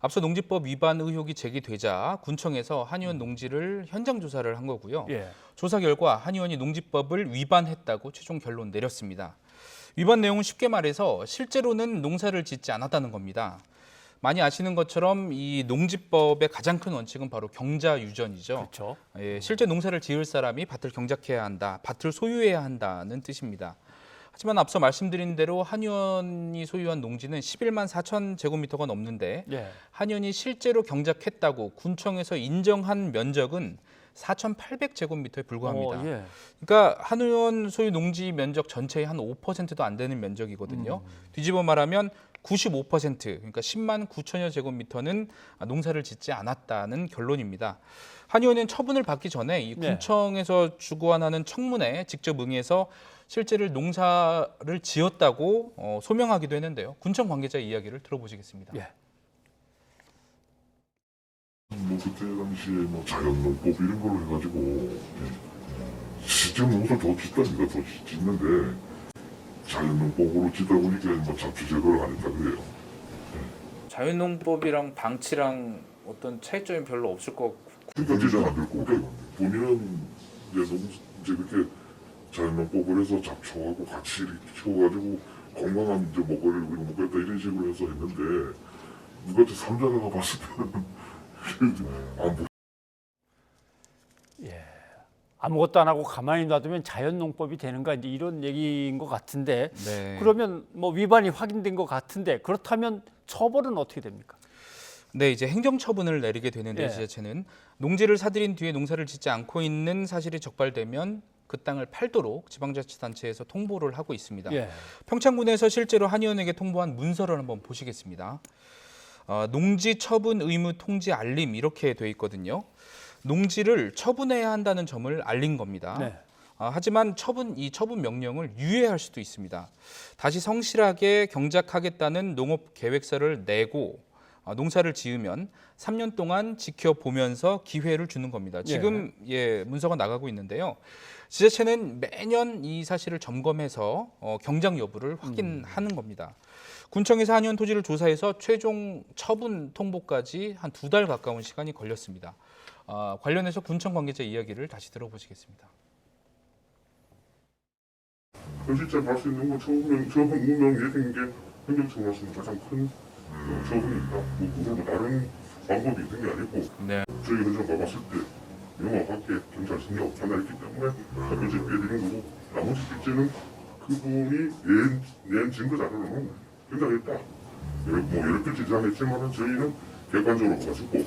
앞서 농지법 위반 의혹이 제기되자 군청에서 한 의원 농지를 현장 조사를 한 거고요. 예. 조사 결과 한 의원이 농지법을 위반했다고 최종 결론 내렸습니다. 위반 내용은 쉽게 말해서 실제로는 농사를 짓지 않았다는 겁니다. 많이 아시는 것처럼 이 농지법의 가장 큰 원칙은 바로 경자유전이죠. 그렇죠. 예, 실제 농사를 지을 사람이 밭을 경작해야 한다, 밭을 소유해야 한다는 뜻입니다. 하지만 앞서 말씀드린 대로 한 의원이 소유한 농지는 11만 4천 제곱미터가 넘는데 예. 한 의원이 실제로 경작했다고 군청에서 인정한 면적은 4,800제곱미터에 불과합니다. 예. 그러니까 한 의원 소유 농지 면적 전체의 한 5%도 안 되는 면적이거든요. 뒤집어 말하면 95%, 그러니까 10만 9천여 제곱미터는 농사를 짓지 않았다는 결론입니다. 한 의원은 처분을 받기 전에 이 군청에서 주관하는 청문회에 직접 응해서 실제로 농사를 지었다고 소명하기도 했는데요. 군청 관계자 이야기를 들어보시겠습니다. 예. 뭐 그때 당시에 뭐 자연농법 이런 걸로 해가지고 실제 농사를 더 짓다니까 더 짓는데 자연농법으로 짓다 보니까 뭐 잡초 제거를 안 했다 그래요. 자연농법이랑 방치랑 어떤 차이점이 별로 없을 것 같고. 그러니까 제작 안 됐고 본인은 이제 그렇게 자연농법을 해서 잡초하고 같이 이렇게 키워가지고 건강한 이제 먹거리를 우리가 먹겠다 이런 식으로 해서 했는데 누가 삼자가 봤을 때는 예. 아무것도 안 하고 가만히 놔두면 자연농법이 되는가 이제 이런 얘기인 것 같은데 네. 그러면 뭐 위반이 확인된 것 같은데 그렇다면 처벌은 어떻게 됩니까? 네, 이제 행정처분을 내리게 되는데 지자체는 농지를 사들인 뒤에 농사를 짓지 않고 있는 사실이 적발되면 그 땅을 팔도록 지방자치단체에서 통보를 하고 있습니다. 평창군에서 실제로 한 의원에게 통보한 문서를 한번 보시겠습니다. 농지 처분 의무 통지 알림 이렇게 돼 있거든요. 농지를 처분해야 한다는 점을 알린 겁니다. 하지만 이 처분 명령을 유예할 수도 있습니다. 다시 성실하게 경작하겠다는 농업 계획서를 내고 농사를 지으면 3년 동안 지켜보면서 기회를 주는 겁니다. 지금 문서가 나가고 있는데요. 지자체는 매년 이 사실을 점검해서 경작 여부를 확인하는 겁니다. 군청에서 한 의원 토지를 조사해서 최종 처분 통보까지 한 2달 가까운 시간이 걸렸습니다. 관련해서 군청 관계자 이야기를 다시 들어보시겠습니다. 실제 볼 수 있는 건 처분 운명에 생긴 게 행정처분으로서는 가장 큰 처분입니다. 그걸 뭐 다른 방법이 있는 게 아니고 저희 현장 가봤을 때 명확하게 경찰청이 판단했기 때문에 그걸 집계해드린 거고 나머지 둘째는 그분이 낸 증거 자료로는 굉장했다. 여러 개 주장했지만 저희는 객관적으로 가지고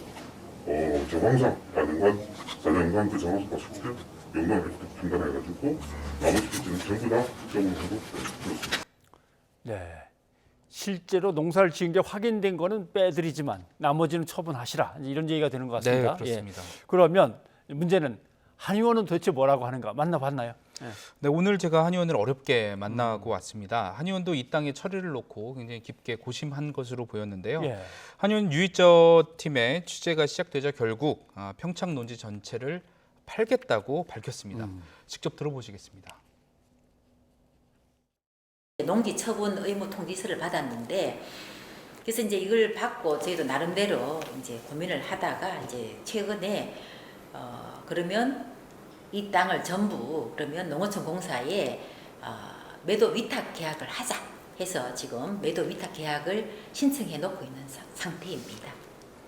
정황상 사장관 그 정황상 봤을 때 영광을 판단해가지고 나머지 둘째는 전부 다 처분하고 그렇습니다. 네. 실제로 농사를 지은 게 확인된 거는 빼드리지만 나머지는 처분하시라 이런 얘기가 되는 것 같습니다. 네, 그렇습니다. 그러면 문제는 한 의원은 도대체 뭐라고 하는가 만나봤나요? 네, 오늘 제가 한 의원을 어렵게 만나고 왔습니다. 한 의원도 이 땅의 처리를 놓고 굉장히 깊게 고심한 것으로 보였는데요. 한 의원 유이저 팀의 취재가 시작되자 결국 평창 논지 전체를 팔겠다고 밝혔습니다. 직접 들어보시겠습니다. 농지 처분 의무 통지서를 받았는데 그래서 이제 이걸 받고 저희도 나름대로 이제 고민을 하다가 이제 최근에 그러면 이 땅을 전부 그러면 농어촌 공사에 매도 위탁 계약을 하자 해서 지금 매도 위탁 계약을 신청해 놓고 있는 상태입니다.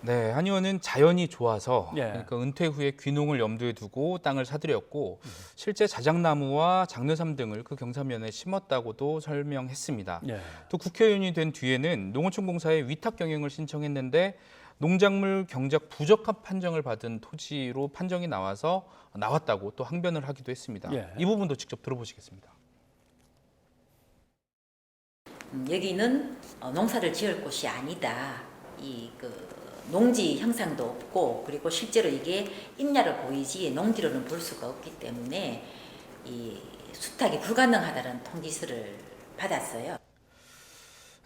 네, 한 의원은 자연이 좋아서 그러니까 은퇴 후에 귀농을 염두에 두고 땅을 사들였고 실제 자작나무와 장려삼 등을 그 경사면에 심었다고도 설명했습니다. 또 국회의원이 된 뒤에는 농어촌 공사에 위탁 경영을 신청했는데 농작물 경작 부적합 판정을 받은 토지로 판정이 나왔다고 또 항변을 하기도 했습니다. 이 부분도 직접 들어보시겠습니다. 여기는 농사를 지을 곳이 아니다. 농지 형상도 없고 그리고 실제로 이게 임야로 보이지 농지로는 볼 수가 없기 때문에 이 수탁이 불가능하다는 통지서를 받았어요.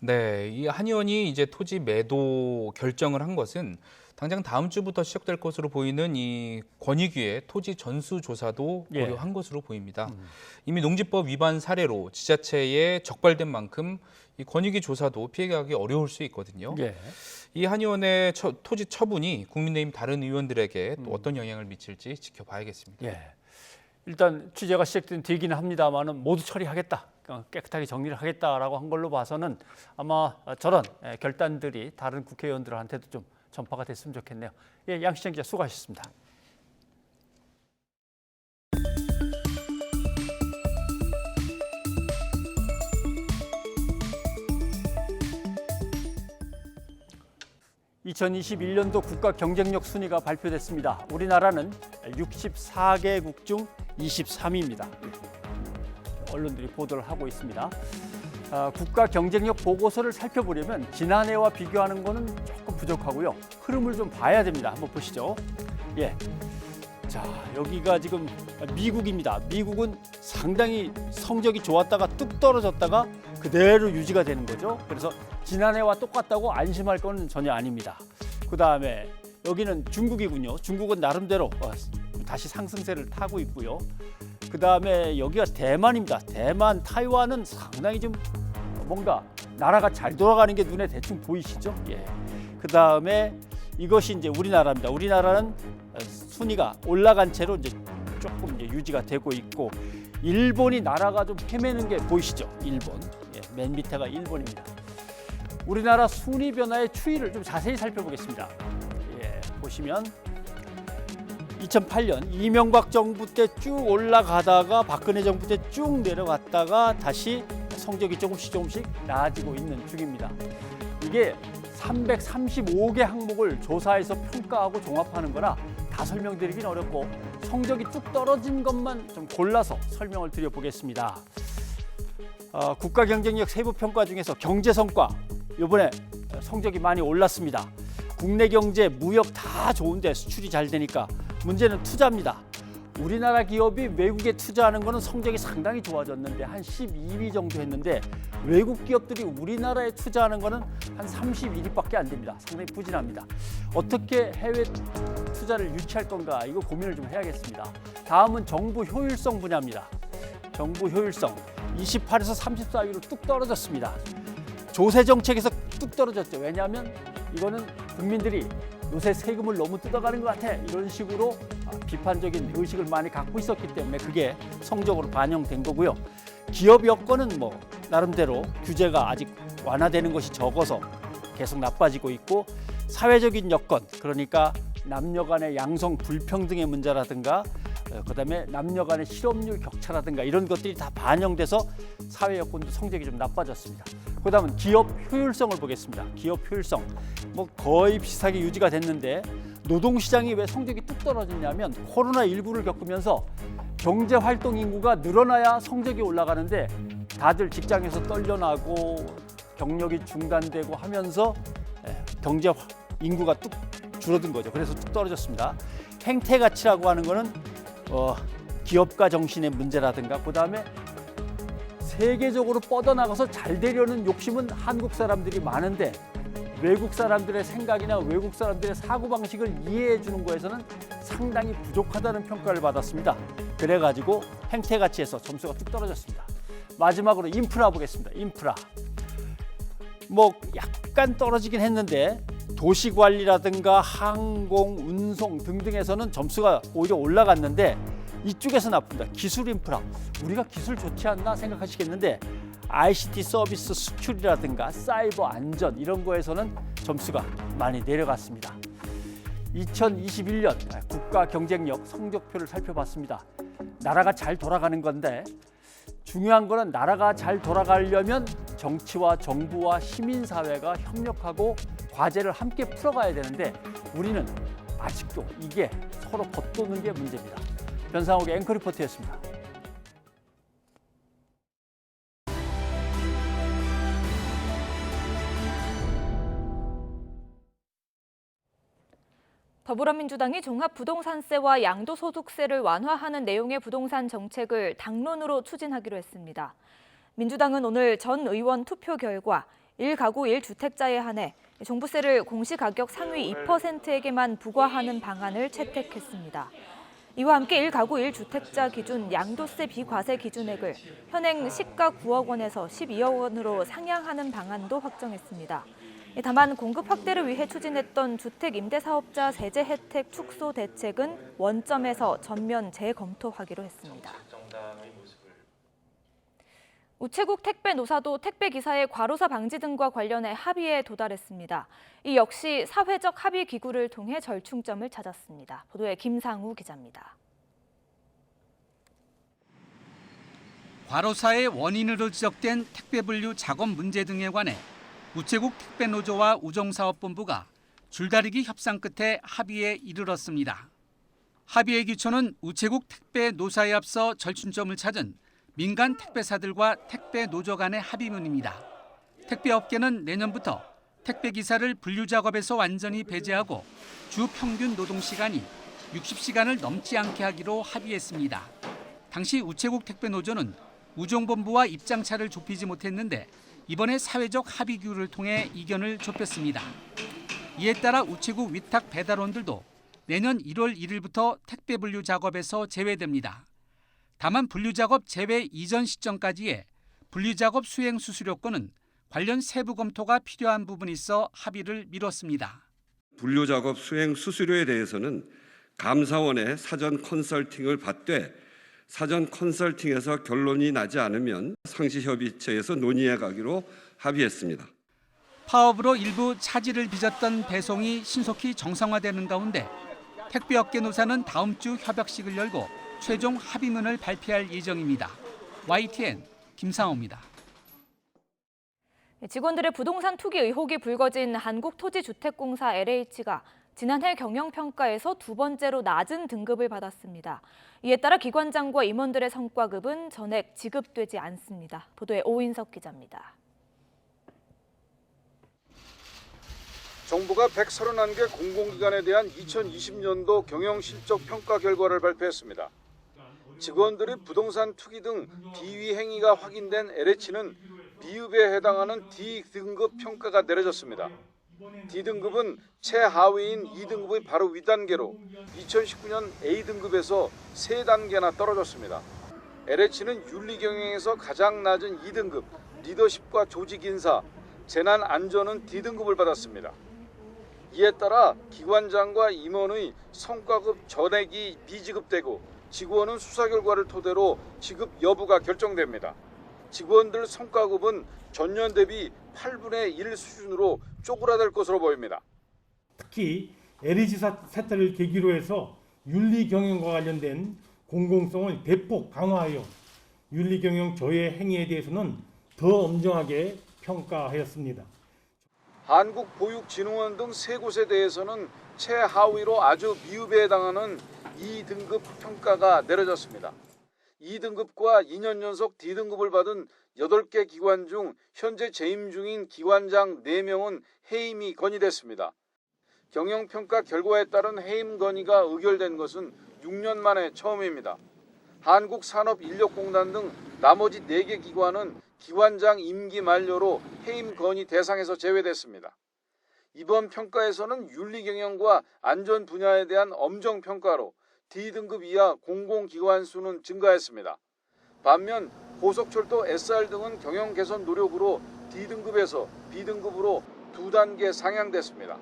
네, 이 한 의원이 이제 토지 매도 결정을 한 것은 당장 다음 주부터 시작될 것으로 보이는 이 권익위의 토지 전수 조사도 고려한 것으로 보입니다. 이미 농지법 위반 사례로 지자체에 적발된 만큼 이 권익위 조사도 피해가기 어려울 수 있거든요. 이 한 의원의 토지 처분이 국민의힘 다른 의원들에게 또 어떤 영향을 미칠지 지켜봐야겠습니다. 일단 취재가 시작된 뒤이기는 합니다만은 모두 처리하겠다, 깨끗하게 정리를 하겠다라고 한 걸로 봐서는 아마 저런 결단들이 다른 국회의원들한테도 좀 전파가 됐으면 좋겠네요. 양시장 기자 수고하셨습니다. (2021년도) 국가 경쟁력 순위가 발표됐습니다. 우리나라는 64개국 중 23위입니다. 언론들이 보도를 하고 있습니다. 국가 경쟁력 보고서를 살펴보려면 지난해와 비교하는 거는 조금 부족하고요. 흐름을 좀 봐야 됩니다. 한번 보시죠. 자, 여기가 지금 미국입니다. 미국은 상당히 성적이 좋았다가 뚝 떨어졌다가 그대로 유지가 되는 거죠. 그래서 지난해와 똑같다고 안심할 건 전혀 아닙니다. 그다음에 여기는 중국이군요. 중국은 나름대로 다시 상승세를 타고 있고요. 그다음에 여기가 대만입니다. 대만, 타이완은 상당히 좀 뭔가 나라가 잘 돌아가는 게 눈에 대충 보이시죠? 그다음에 이것이 이제 우리나라입니다. 우리나라는 순위가 올라간 채로 이제 조금 이제 유지가 되고 있고, 일본이 나라가 좀 헤매는 게 보이시죠? 일본. 맨 밑에가 일본입니다. 우리나라 순위 변화의 추이를 좀 자세히 살펴보겠습니다. 보시면 2008년 이명박 정부 때 쭉 올라가다가 박근혜 정부 때 쭉 내려갔다가 다시 성적이 조금씩 나아지고 있는 중입니다. 이게 335개 항목을 조사해서 평가하고 종합하는 거라 다 설명드리긴 어렵고 성적이 쭉 떨어진 것만 좀 골라서 설명을 드려보겠습니다. 국가 경쟁력 세부 평가 중에서 경제 성과 이번에 성적이 많이 올랐습니다. 국내 경제, 무역 다 좋은데 수출이 잘 되니까 문제는 투자입니다. 우리나라 기업이 외국에 투자하는 거는 성적이 상당히 좋아졌는데 한 12위 정도 했는데 외국 기업들이 우리나라에 투자하는 거는 한 31위밖에 안 됩니다. 상당히 부진합니다. 어떻게 해외 투자를 유치할 건가 이거 고민을 좀 해야겠습니다. 다음은 정부 효율성 분야입니다. 정부 효율성 28에서 34위로 뚝 떨어졌습니다. 조세 정책에서 뚝 떨어졌죠. 왜냐하면 이거는 국민들이 요새 세금을 너무 뜯어가는 것 같아 이런 식으로 비판적인 의식을 많이 갖고 있었기 때문에 그게 성적으로 반영된 거고요. 기업 여건은 뭐 나름대로 규제가 아직 완화되는 것이 적어서 계속 나빠지고 있고, 사회적인 여건 그러니까 남녀 간의 양성 불평등의 문제라든가 그다음에 남녀 간의 실업률 격차라든가 이런 것들이 다 반영돼서 사회 여건도 성적이 좀 나빠졌습니다. 그다음은 기업 효율성을 보겠습니다. 기업 효율성 뭐 거의 비슷하게 유지가 됐는데 노동시장이 왜 성적이 뚝 떨어졌냐면 코로나19를 겪으면서 경제활동 인구가 늘어나야 성적이 올라가는데 다들 직장에서 떨려나고 경력이 중단되고 하면서 경제 인구가 뚝 줄어든 거죠. 그래서 뚝 떨어졌습니다. 행태가치라고 하는 거는 기업가 정신의 문제라든가 그다음에 세계적으로 뻗어나가서 잘 되려는 욕심은 한국 사람들이 많은데 외국 사람들의 생각이나 외국 사람들의 사고방식을 이해해 주는 거에서는 상당히 부족하다는 평가를 받았습니다. 그래가지고 행태가치에서 점수가 뚝 떨어졌습니다. 마지막으로 인프라 보겠습니다. 인프라. 뭐 약간 떨어지긴 했는데 도시관리라든가 항공, 운송 등등에서는 점수가 오히려 올라갔는데 이쪽에서 나쁩니다. 기술 인프라. 우리가 기술 좋지 않나 생각하시겠는데 ICT 서비스 수출이라든가 사이버 안전 이런 거에서는 점수가 많이 내려갔습니다. 2021년 국가 경쟁력 성적표를 살펴봤습니다. 나라가 잘 돌아가는 건데 중요한 거는 나라가 잘 돌아가려면 정치와 정부와 시민사회가 협력하고 과제를 함께 풀어가야 되는데 우리는 아직도 이게 서로 겉도는 게 문제입니다. 변상욱의 앵커 리포트였습니다. 더불어민주당이 종합부동산세와 양도소득세를 완화하는 내용의 부동산 정책을 당론으로 추진하기로 했습니다. 민주당은 오늘 전 의원 투표 결과 1가구 1주택자에 한해 종부세를 공시가격 상위 2%에게만 부과하는 방안을 채택했습니다. 이와 함께 1가구 1주택자 기준 양도세 비과세 기준액을 현행 시가 9억 원에서 12억 원으로 상향하는 방안도 확정했습니다. 다만 공급 확대를 위해 추진했던 주택 임대사업자 세제 혜택 축소 대책은 원점에서 전면 재검토하기로 했습니다. 우체국 택배 노사도 택배 기사의 과로사 방지 등과 관련해 합의에 도달했습니다. 이 역시 사회적 합의 기구를 통해 절충점을 찾았습니다. 보도에 김상우 기자입니다. 과로사의 원인으로 지적된 택배 분류 작업 문제 등에 관해 우체국 택배노조와 우정사업본부가 줄다리기 협상 끝에 합의에 이르렀습니다. 합의의 기초는 우체국 택배 노사에 앞서 절충점을 찾은 민간 택배사들과 택배 노조 간의 합의문입니다. 택배업계는 내년부터 택배 기사를 분류 작업에서 완전히 배제하고 주 평균 노동 시간이 60시간을 넘지 않게 하기로 합의했습니다. 당시 우체국 택배 노조는 우정본부와 입장차를 좁히지 못했는데 이번에 사회적 합의규를 통해 이견을 좁혔습니다. 이에 따라 우체국 위탁 배달원들도 내년 1월 1일부터 택배 분류 작업에서 제외됩니다. 다만 분류 작업 제외 이전 시점까지의 분류 작업 수행 수수료권은 관련 세부 검토가 필요한 부분이 있어 합의를 미뤘습니다. 분류 작업 수행 수수료에 대해서는 감사원의 사전 컨설팅을 받되 사전 컨설팅에서 결론이 나지 않으면 상시협의체에서 논의해 가기로 합의했습니다. 파업으로 일부 차질을 빚었던 배송이 신속히 정상화되는 가운데 택배업계 노사는 다음 주 협약식을 열고 최종 합의문을 발표할 예정입니다. YTN 김상호입니다. 직원들의 부동산 투기 의혹이 불거진 한국토지주택공사 LH가 지난해 경영평가에서 두 번째로 낮은 등급을 받았습니다. 이에 따라 기관장과 임원들의 성과급은 전액 지급되지 않습니다. 보도에 오인석 기자입니다. 정부가 131개 공공기관에 대한 2020년도 경영실적 평가 결과를 발표했습니다. 직원들의 부동산 투기 등 비위 행위가 확인된 LH는 미흡에 해당하는 D등급 평가가 내려졌습니다. D등급은 최하위인 2등급의 바로 윗단계로 2019년 A등급에서 3단계나 떨어졌습니다. LH는 윤리경영에서 가장 낮은 2등급, 리더십과 조직인사, 재난안전은 D등급을 받았습니다. 이에 따라 기관장과 임원의 성과급 전액이 미지급되고 직원은 수사 결과를 토대로 지급 여부가 결정됩니다. 직원들 성과급은 전년 대비 8분의 1 수준으로 쪼그라들 것으로 보입니다. 특히 LH 사태를 계기로 해서 윤리경영과 관련된 공공성을 대폭 강화하여 윤리경영 저해 행위에 대해서는 더 엄정하게 평가하였습니다. 한국보육진흥원 등 3곳에 대해서는 최하위로 아주 미흡에 해당하는 2등급 평가가 내려졌습니다. 2등급과 2년 연속 D등급을 받은 8개 기관 중 현재 재임 중인 기관장 4명은 해임이 건의됐습니다. 경영평가 결과에 따른 해임 건의가 의결된 것은 6년 만에 처음입니다. 한국산업인력공단 등 나머지 4개 기관은 기관장 임기 만료로 해임 건의 대상에서 제외됐습니다. 이번 평가에서는 윤리경영과 안전 분야에 대한 엄정평가로 D등급 이하 공공기관 수는 증가했습니다. 반면 고속철도 SR 등은 경영 개선 노력으로 D등급에서 B등급으로 2단계 상향됐습니다.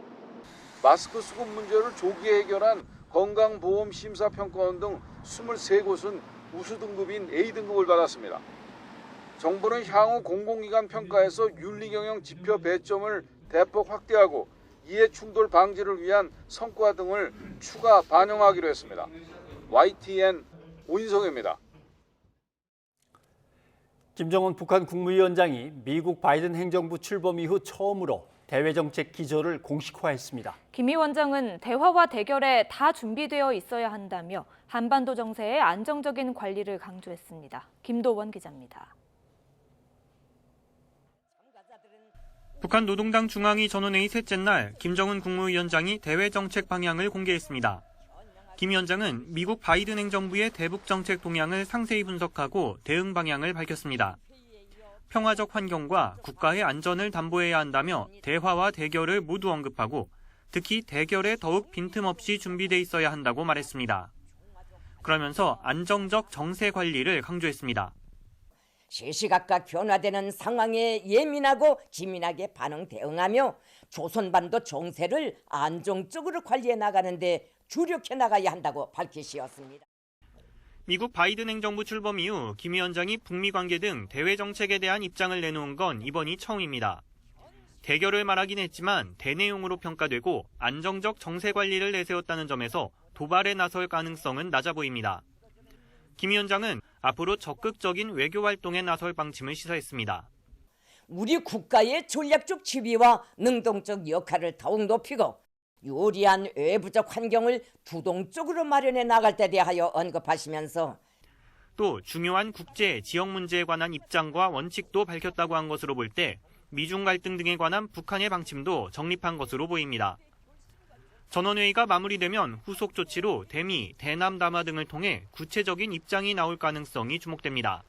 마스크 수급 문제를 조기에 해결한 건강보험심사평가원 등 23곳은 우수등급인 A등급을 받았습니다. 정부는 향후 공공기관 평가에서 윤리경영 지표 배점을 대폭 확대하고 이해충돌 방지를 위한 성과 등을 추가 반영하기로 했습니다. YTN 오인성입니다. 김정은 북한 국무위원장이 미국 바이든 행정부 출범 이후 처음으로 대외정책 기조를 공식화했습니다. 김 위원장은 대화와 대결에 다 준비되어 있어야 한다며 한반도 정세의 안정적인 관리를 강조했습니다. 김도원 기자입니다. 북한 노동당 중앙위 전원회의 셋째 날 김정은 국무위원장이 대외 정책 방향을 공개했습니다. 김 위원장은 미국 바이든 행정부의 대북 정책 동향을 상세히 분석하고 대응 방향을 밝혔습니다. 평화적 환경과 국가의 안전을 담보해야 한다며 대화와 대결을 모두 언급하고 특히 대결에 더욱 빈틈없이 준비돼 있어야 한다고 말했습니다. 그러면서 안정적 정세 관리를 강조했습니다. 시시각각 변화되는 상황에 예민하고 기민하게 대응하며 조선반도 정세를 안정적으로 관리해 나가는 데 주력해 나가야 한다고 밝히셨습니다. 미국 바이든 행정부 출범 이후 김 위원장이 북미 관계 등 대외 정책에 대한 입장을 내놓은 건 이번이 처음입니다. 대결을 말하긴 했지만 대내용으로 평가되고 안정적 정세 관리를 내세웠다는 점에서 도발에 나설 가능성은 낮아 보입니다. 김 위원장은 앞으로 적극적인 외교 활동에 나설 방침을 시사했습니다. 우리 국가의 전략적 지위와 능동적 역할을 더욱 높이고 유리한 외부적 환경을 주동적으로 마련해 나갈 데 대하여 언급하시면서 또 중요한 국제, 지역 문제에 관한 입장과 원칙도 밝혔다고 한 것으로 볼 때 미중 갈등 등에 관한 북한의 방침도 정립한 것으로 보입니다. 전원회의가 마무리되면 후속 조치로 대미, 대남 담화 등을 통해 구체적인 입장이 나올 가능성이 주목됩니다.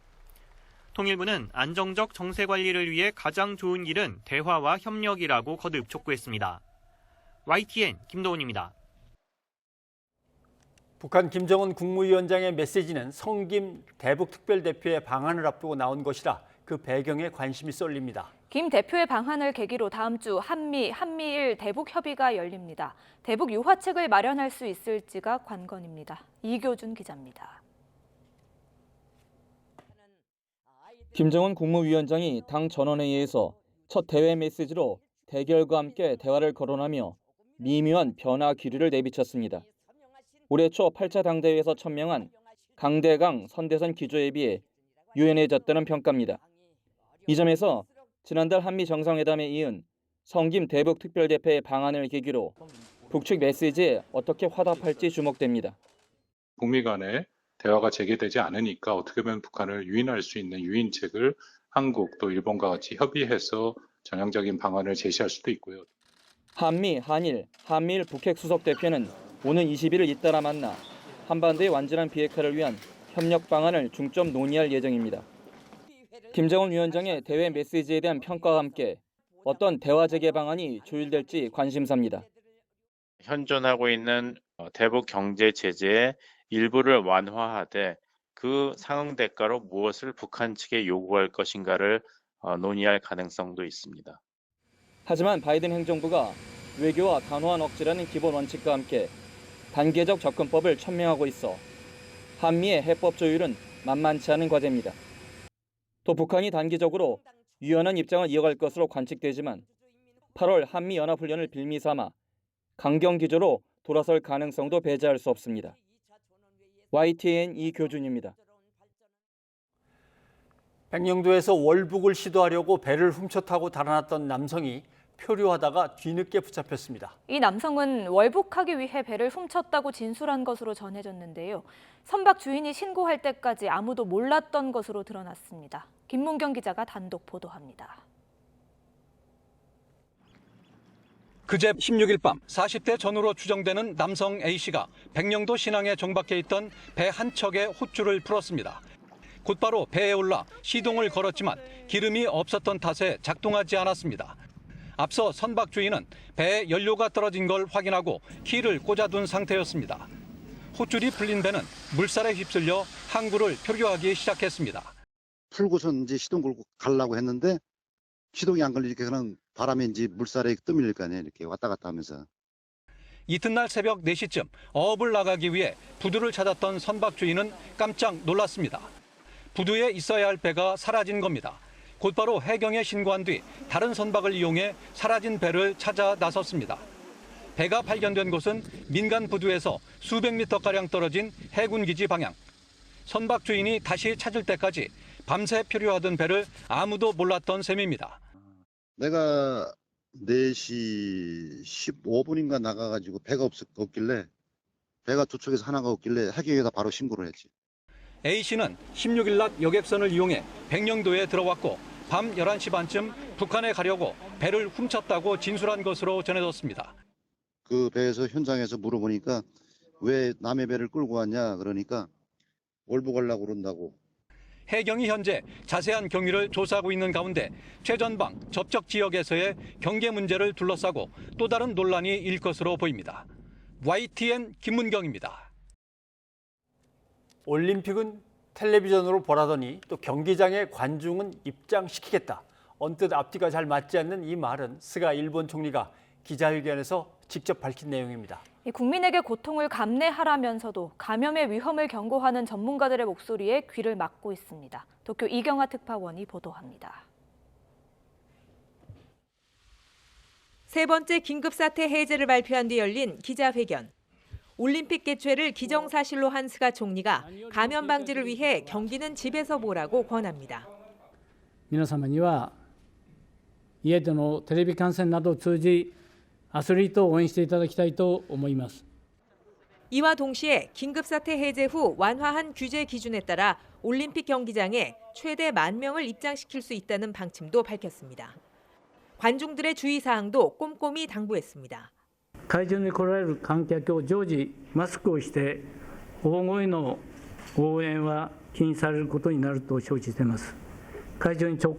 통일부는 안정적 정세 관리를 위해 가장 좋은 길은 대화와 협력이라고 거듭 촉구했습니다. YTN 김도훈입니다. 북한 김정은 국무위원장의 메시지는 성김 대북 특별대표의 방한을 앞두고 나온 것이라 그 배경에 관심이 쏠립니다. 김 대표의 방한을 계기로 다음 주 한미일 대북 협의가 열립니다. 대북 유화책을 마련할 수 있을지가 관건입니다. 이교준 기자입니다. 김정은 국무위원장이 당 전원회의에서 첫 대외 메시지로 대결과 함께 대화를 거론하며 미묘한 변화 기류를 내비쳤습니다. 올해 초 8차 당대회에서 천명한 강대강 선대선 기조에 비해 유연해졌다는 평가입니다. 이 점에서 지난달 한미 정상회담에 이은 성김 대북 특별대표의 방한을 계기로 북측 메시지에 어떻게 화답할지 주목됩니다. 북미 간에 대화가 재개되지 않으니까 어떻게 보면 북한을 유인할 수 있는 유인책을 한국 또 일본과 같이 협의해서 전향적인 방안을 제시할 수도 있고요. 한미, 한일, 한미일 북핵 수석 대표는 오는 20일을 잇따라 만나 한반도의 완전한 비핵화를 위한 협력 방안을 중점 논의할 예정입니다. 김정은 위원장의 대외 메시지에 대한 평가와 함께 어떤 대화 재개 방안이 조율될지 관심사입니다. 현존하고 있는 대북 경제 제재의 일부를 완화하되 그 상응 대가로 무엇을 북한 측에 요구할 것인가를 논의할 가능성도 있습니다. 하지만 바이든 행정부가 외교와 단호한 억지라는 기본 원칙과 함께 단계적 접근법을 천명하고 있어 한미의 해법 조율은 만만치 않은 과제입니다. 또 북한이 단기적으로 유연한 입장을 이어갈 것으로 관측되지만 8월 한미연합훈련을 빌미 삼아 강경 기조로 돌아설 가능성도 배제할 수 없습니다. YTN 이교준입니다. 백령도에서 월북을 시도하려고 배를 훔쳐 타고 달아났던 남성이 표류하다가 뒤늦게 붙잡혔습니다. 이 남성은 월북하기 위해 배를 훔쳤다고 진술한 것으로 전해졌는데요. 선박 주인이 신고할 때까지 아무도 몰랐던 것으로 드러났습니다. 김문경 기자가 단독 보도합니다. 그제 16일 밤 40대 전후로 추정되는 남성 A씨가 백령도 신항에 정박해 있던 배 한 척에 호줄을 풀었습니다. 곧바로 배에 올라 시동을 걸었지만 기름이 없었던 탓에 작동하지 않았습니다. 앞서 선박 주인은 배에 연료가 떨어진 걸 확인하고 키를 꽂아둔 상태였습니다. 호줄이 풀린 배는 물살에 휩쓸려 항구를 표류하기 시작했습니다. 풀고선 이제 시동 걸고 가려고 했는데 시동이 안 걸리니까 그냥 바람인지 물살에 떠밀릴 거 아니에요. 이렇게 왔다 갔다 하면서. 이튿날 새벽 4시쯤 어업을 나가기 위해 부두를 찾았던 선박 주인은 깜짝 놀랐습니다. 부두에 있어야 할 배가 사라진 겁니다. 곧바로 해경에 신고한 뒤 다른 선박을 이용해 사라진 배를 찾아 나섰습니다. 배가 발견된 곳은 민간 부두에서 수백 미터가량 떨어진 해군기지 방향. 선박 주인이 다시 찾을 때까지 밤새 표류하던 배를 아무도 몰랐던 셈입니다. 내가 4시 15분인가 나가가지고 배가 없길래 배가 두 쪽에서 하나가 없길래 해경에다 바로 신고를 했지. A씨는 16일 낮 여객선을 이용해 백령도에 들어왔고 밤 11시 반쯤 북한에 가려고 배를 훔쳤다고 진술한 것으로 전해졌습니다. 그 배에서 현장에서 물어보니까 왜 남의 배를 끌고 왔냐 그러니까 월북 가려고 그런다고. 해경이 현재 자세한 경위를 조사하고 있는 가운데 최전방 접촉 지역에서의 경계 문제를 둘러싸고 또 다른 논란이 일 것으로 보입니다. YTN 김문경입니다. 올림픽은 텔레비전으로 보라더니 또 경기장에 관중은 입장시키겠다. 언뜻 앞뒤가 잘 맞지 않는 이 말은 스가 일본 총리가 기자회견에서 직접 밝힌 내용입니다. 국민에게 고통을 감내하라면서도 감염의 위험을 경고하는 전문가들의 목소리에 귀를 막고 있습니다. 도쿄 이경화 특파원이 보도합니다. 세 번째 긴급사태 해제를 발표한 뒤 열린 기자회견. 올림픽 개최를 기정사실로 한 스가 총리가 감염 방지를 위해 경기는 집에서 보라고 권합니다. 皆様には家でのテレビ観戦などを通じアスリートを応援していただきたいと思います。 이와 동시에 긴급사태 해제 후 완화한 규제 기준에 따라 올림픽 경기장에 최대 10,000명을 입장시킬 수 있다는 방침도 밝혔습니다. 관중들의 주의사항도 꼼꼼히 당부했습니다. 会場に来られる観客を常時マスクをして大声の応援は禁止されることになると承知しています。会場に直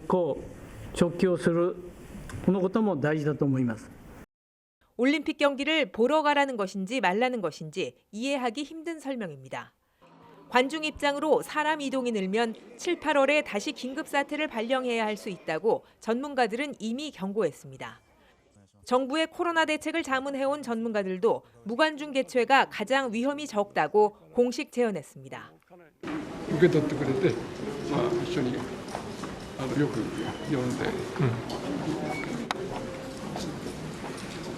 帰をするこのことも大事だと思います。 올림픽 경기를 보러 가라는 것인지 말라는 것인지 이해하기 힘든 설명입니다. 관중 입장으로 사람 이동이 늘면 7, 8월에 다시 긴급사태를 발령해야 할 수 있다고 전문가들은 이미 경고했습니다. 정부의 코로나 대책을 자문해온 전문가들도 무관중 개최가 가장 위험이 적다고 공식 제언했습니다. 受け取ってくれて、一緒によく読んで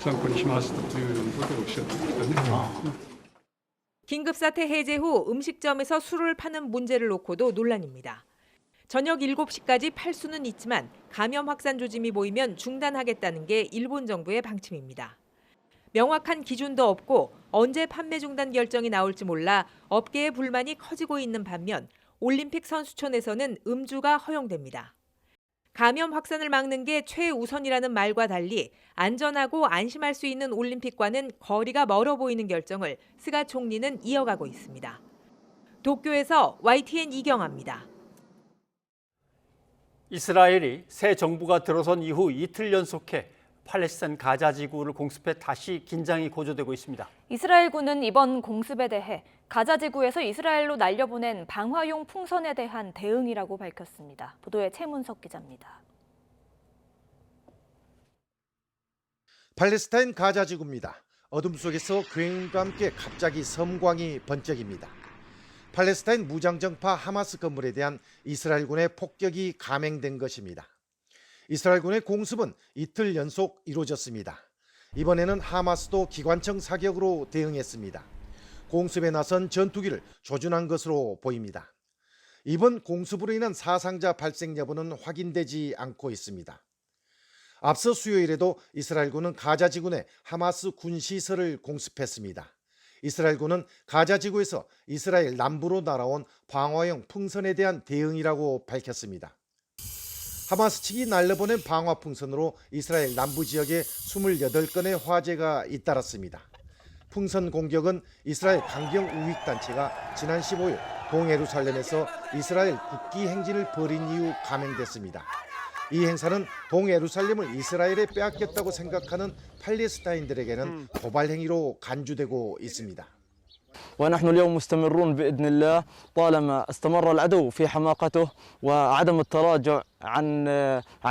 参考にしますというようなことをおっしゃってましたね。 긴급사태 해제 후 음식점에서 술을 파는 문제를 놓고도 논란입니다. 저녁 7시까지 팔 수는 있지만 감염 확산 조짐이 보이면 중단하겠다는 게 일본 정부의 방침입니다. 명확한 기준도 없고 언제 판매 중단 결정이 나올지 몰라 업계의 불만이 커지고 있는 반면 올림픽 선수촌에서는 음주가 허용됩니다. 감염 확산을 막는 게 최우선이라는 말과 달리 안전하고 안심할 수 있는 올림픽과는 거리가 멀어 보이는 결정을 스가 총리는 이어가고 있습니다. 도쿄에서 YTN 이경아입니다. 이스라엘이 새 정부가 들어선 이후 이틀 연속해 팔레스타인 가자 지구를 공습해 다시 긴장이 고조되고 있습니다. 이스라엘군은 이번 공습에 대해 가자 지구에서 이스라엘로 날려보낸 방화용 풍선에 대한 대응이라고 밝혔습니다. 보도에 최문석 기자입니다. 팔레스타인 가자 지구입니다. 어둠 속에서 굉음과 함께 갑자기 섬광이 번쩍입니다. 팔레스타인 무장정파 하마스 건물에 대한 이스라엘군의 폭격이 감행된 것입니다. 이스라엘군의 공습은 이틀 연속 이루어졌습니다. 이번에는 하마스도 기관총 사격으로 대응했습니다. 공습에 나선 전투기를 조준한 것으로 보입니다. 이번 공습으로 인한 사상자 발생 여부는 확인되지 않고 있습니다. 앞서 수요일에도 이스라엘군은 가자 지구 내 하마스 군시설을 공습했습니다. 이스라엘군은 가자 지구에서 이스라엘 남부로 날아온 방화용 풍선에 대한 대응이라고 밝혔습니다. 하마스 측이 날려보낸 방화 풍선으로 이스라엘 남부 지역에 28건의 화재가 잇따랐습니다. 풍선 공격은 이스라엘 강경 우익단체가 지난 15일 동예루살렘에서 이스라엘 국기 행진을 벌인 이후 감행됐습니다. 이 행사는 동예루살렘을 이스라엘에 빼앗겼다고 생각하는 팔레스타인들에게는 고발 행위로 간주되고 있습니다. ونحن اليوم مستمرون بإذن الله طالما استمر العدو في حماقته وعدم التراجع عن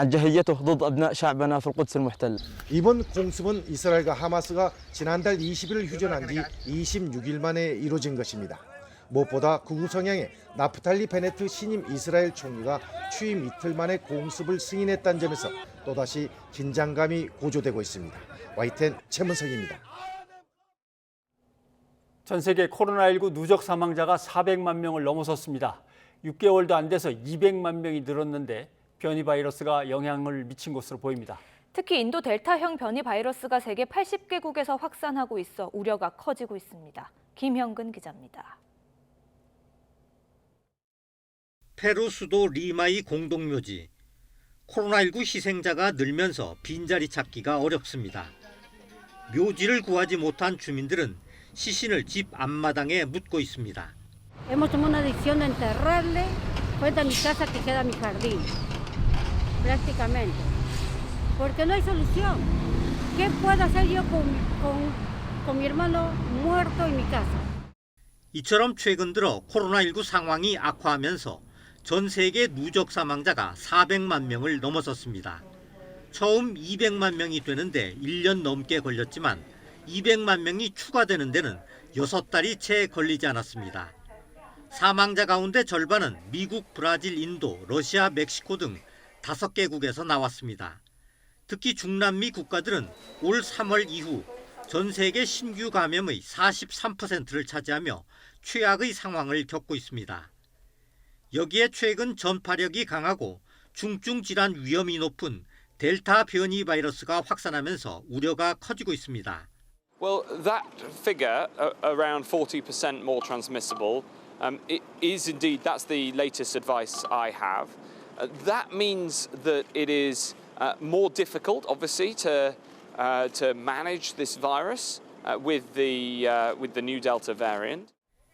جهيته ضد أبناء شعبنا في القدس المحتل. 이번 공습은 이스라엘과 하마스가 지난달 20일 휴전한 지 26일 만에 이루어진 것입니다. 무엇보다 극우 성향의 나프탈리 베네트 신임 이스라엘 총리가 취임 이틀 만에 공습을 승인했다는 점에서 또다시 긴장감이 고조되고 있습니다. YTN 최문석입니다. 전 세계 코로나19 누적 사망자가 400만 명을 넘어섰습니다. 6개월도 안 돼서 200만 명이 늘었는데 변이 바이러스가 영향을 미친 것으로 보입니다. 특히 인도 델타형 변이 바이러스가 세계 80개국에서 확산하고 있어 우려가 커지고 있습니다. 김형근 기자입니다. 페루 수도 리마의 공동묘지. 코로나19 희생자가 늘면서 빈자리 찾기가 어렵습니다. 묘지를 구하지 못한 주민들은 시신을 집 앞마당에 묻고 있습니다. Hemos tomado una decisión de enterrarle frente a mi casa que queda mi jardín, prácticamente, porque no hay solución. ¿Qué puedo hacer yo con mi hermano muerto en mi casa? 이처럼 최근 들어 코로나19 상황이 악화하면서 전 세계 누적 사망자가 400만 명을 넘어섰습니다. 처음 200만 명이 되는데 1년 넘게 걸렸지만 200만 명이 추가되는 데는 6달이 채 걸리지 않았습니다. 사망자 가운데 절반은 미국, 브라질, 인도, 러시아, 멕시코 등 5개국에서 나왔습니다. 특히 중남미 국가들은 올 3월 이후 전 세계 신규 감염의 43%를 차지하며 최악의 상황을 겪고 있습니다. 여기에 최근 전파력이 강하고 중증 질환 위험이 높은 델타 변이 바이러스가 확산하면서 우려가 커지고 있습니다. Well, that figure, around 40% more transmissible, it is indeed, that's the latest advice I have. That means that it is more difficult, obviously, to manage this virus with the new Delta variant.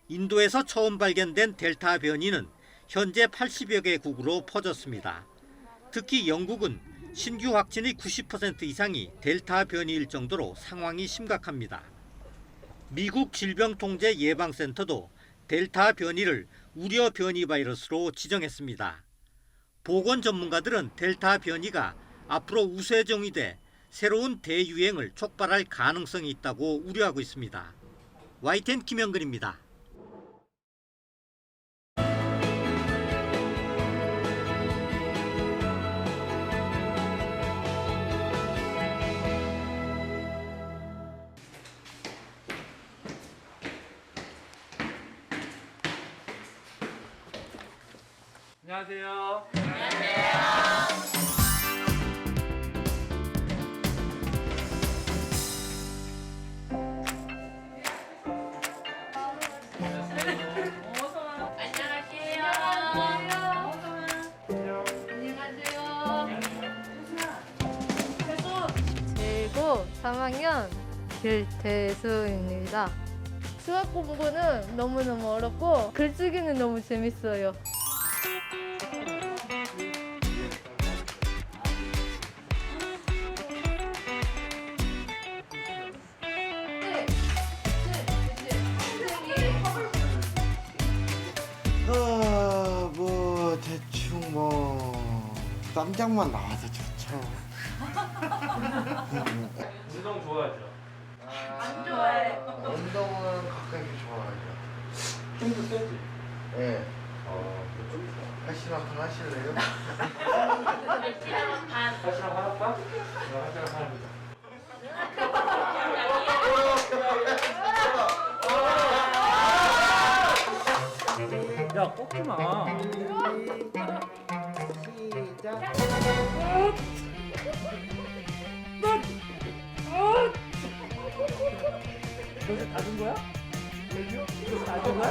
인도에서 처음 발견된 델타 변이는 현재 80여 개국으로 퍼졌습니다. 특히 영국은 신규 확진의 90% 이상이 델타 변이일 정도로 상황이 심각합니다. 미국 질병통제예방센터도 델타 변이를 우려 변이 바이러스로 지정했습니다. 보건 전문가들은 델타 변이가 앞으로 우세종이 돼 새로운 대유행을 촉발할 가능성이 있다고 우려하고 있습니다. YTN 김영근입니다. 안녕하세요. 제9 3학년 길대수입니다. 수학 공부는 너무너무 어렵고 글쓰기는 너무 재밌어요. 뭐 대충 뭐 쌈장만 나와서 좋죠. 운동 좋아하죠? 안 좋아해. 운동은 가끔 좋아하죠. 춤도 세지? 네. 하시면 하실래요? 하시면 할까? 하시면 합니다. 야, 꺾지 마. 시작. 너 이제 다 준 거야? 이거 다 준 거야?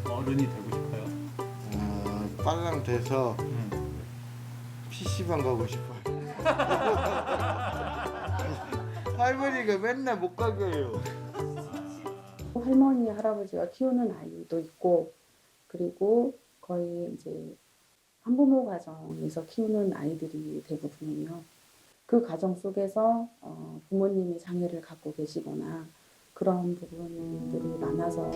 어른이 되고 싶어요? 빨랑 돼서 PC방 가고 싶어요. 할머니가 맨날 못 가게 해요. 할머니, 할아버지가 키우는 아이도 있고, 그리고 거의 이제 한부모 가정에서 키우는 아이들이 대부분이에요. 그 가정 속에서 부모님이 장애를 갖고 계시거나 그런 부분들이 많아서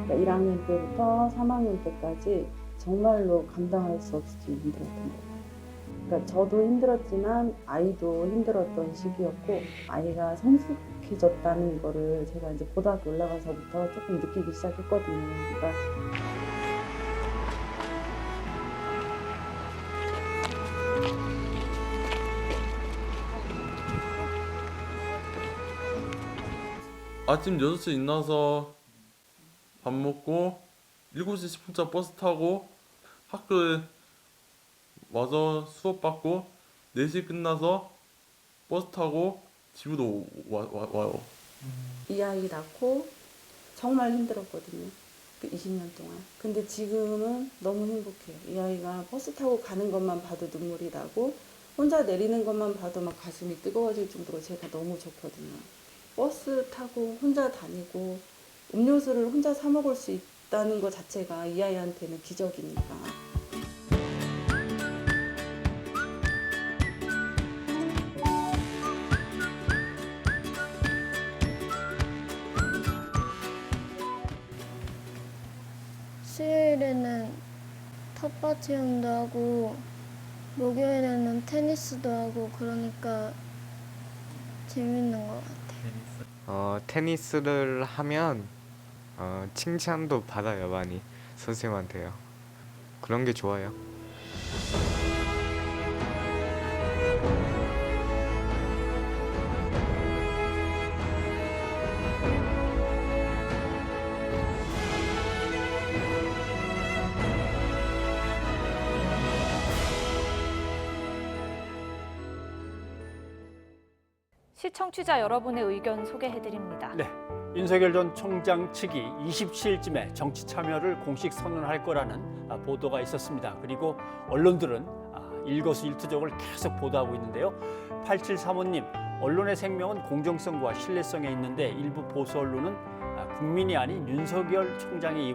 그러니까 1학년 때부터 3학년 때까지 정말로 감당할 수 없이 힘들었던 거예요. 그러니까 저도 힘들었지만 아이도 힘들었던 시기였고, 아이가 성숙해졌다는 거를 제가 이제 고등학교 올라가서부터 조금 느끼기 시작했거든요. 그러니까 아침 6시 일어나서 밥 먹고 7시 10분짜 버스 타고 학교에 와서 수업 받고 4시 끝나서 버스 타고 집으로 와요. 이 아이 낳고 정말 힘들었거든요. 그 20년 동안. 근데 지금은 너무 행복해요. 이 아이가 버스 타고 가는 것만 봐도 눈물이 나고 혼자 내리는 것만 봐도 막 가슴이 뜨거워질 정도로 제가 너무 좋거든요. 버스 타고 혼자 다니고 음료수를 혼자 사 먹을 수 있다는 것 자체가 이 아이한테는 기적이니까. 수요일에는 텃밭 체험도 하고 목요일에는 테니스도 하고 그러니까 재밌는 것 같아요. 테니스를 하면 칭찬도 받아요, 많이 선생님한테요. 그런 게 좋아요. 시청취자 여러분의 의견 소개해드립니다. 네, 윤석열 전 총장 측이 27일쯤에 정치 참여를 공식 선언할 거라는 보도가 있었습니다. 그리고 언론들은 일거수일투족을 계속 보도하고 있는데요. 8735님, 언론의 생명은 공정성과 신뢰성에 있는데 일부 보수 언론은 국민이 아닌 윤석열 총장의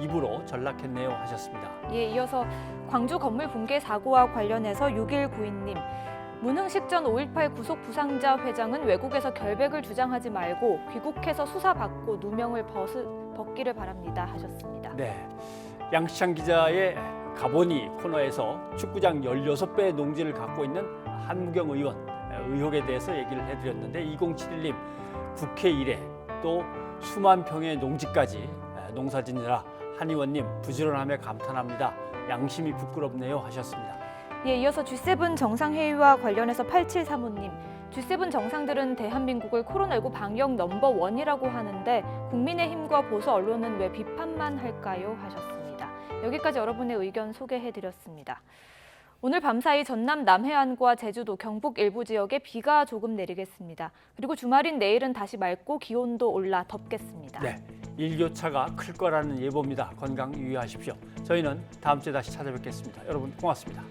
입으로 전락했네요 하셨습니다. 예, 이어서 광주 건물 붕괴 사고와 관련해서 6192님. 문흥식 전 5.18 구속 부상자 회장은 외국에서 결백을 주장하지 말고 귀국해서 수사받고 누명을 벗기를 바랍니다 하셨습니다. 네, 양시창 기자의 가보니 코너에서 축구장 16배의 농지를 갖고 있는 한무경 의원 의혹에 대해서 얘기를 해드렸는데 2071님 국회 일에 또 수만 평의 농지까지 농사짓느라 한 의원님 부지런함에 감탄합니다. 양심이 부끄럽네요 하셨습니다. 예, 이어서 G7 정상회의와 관련해서 8735님. G7 정상들은 대한민국을 코로나19 방역 넘버1이라고 하는데 국민의힘과 보수 언론은 왜 비판만 할까요? 하셨습니다. 여기까지 여러분의 의견 소개해드렸습니다. 오늘 밤사이 전남 남해안과 제주도, 경북 일부 지역에 비가 조금 내리겠습니다. 그리고 주말인 내일은 다시 맑고 기온도 올라 덥겠습니다. 네, 일교차가 클 거라는 예보입니다. 건강 유의하십시오. 저희는 다음 주에 다시 찾아뵙겠습니다. 여러분 고맙습니다.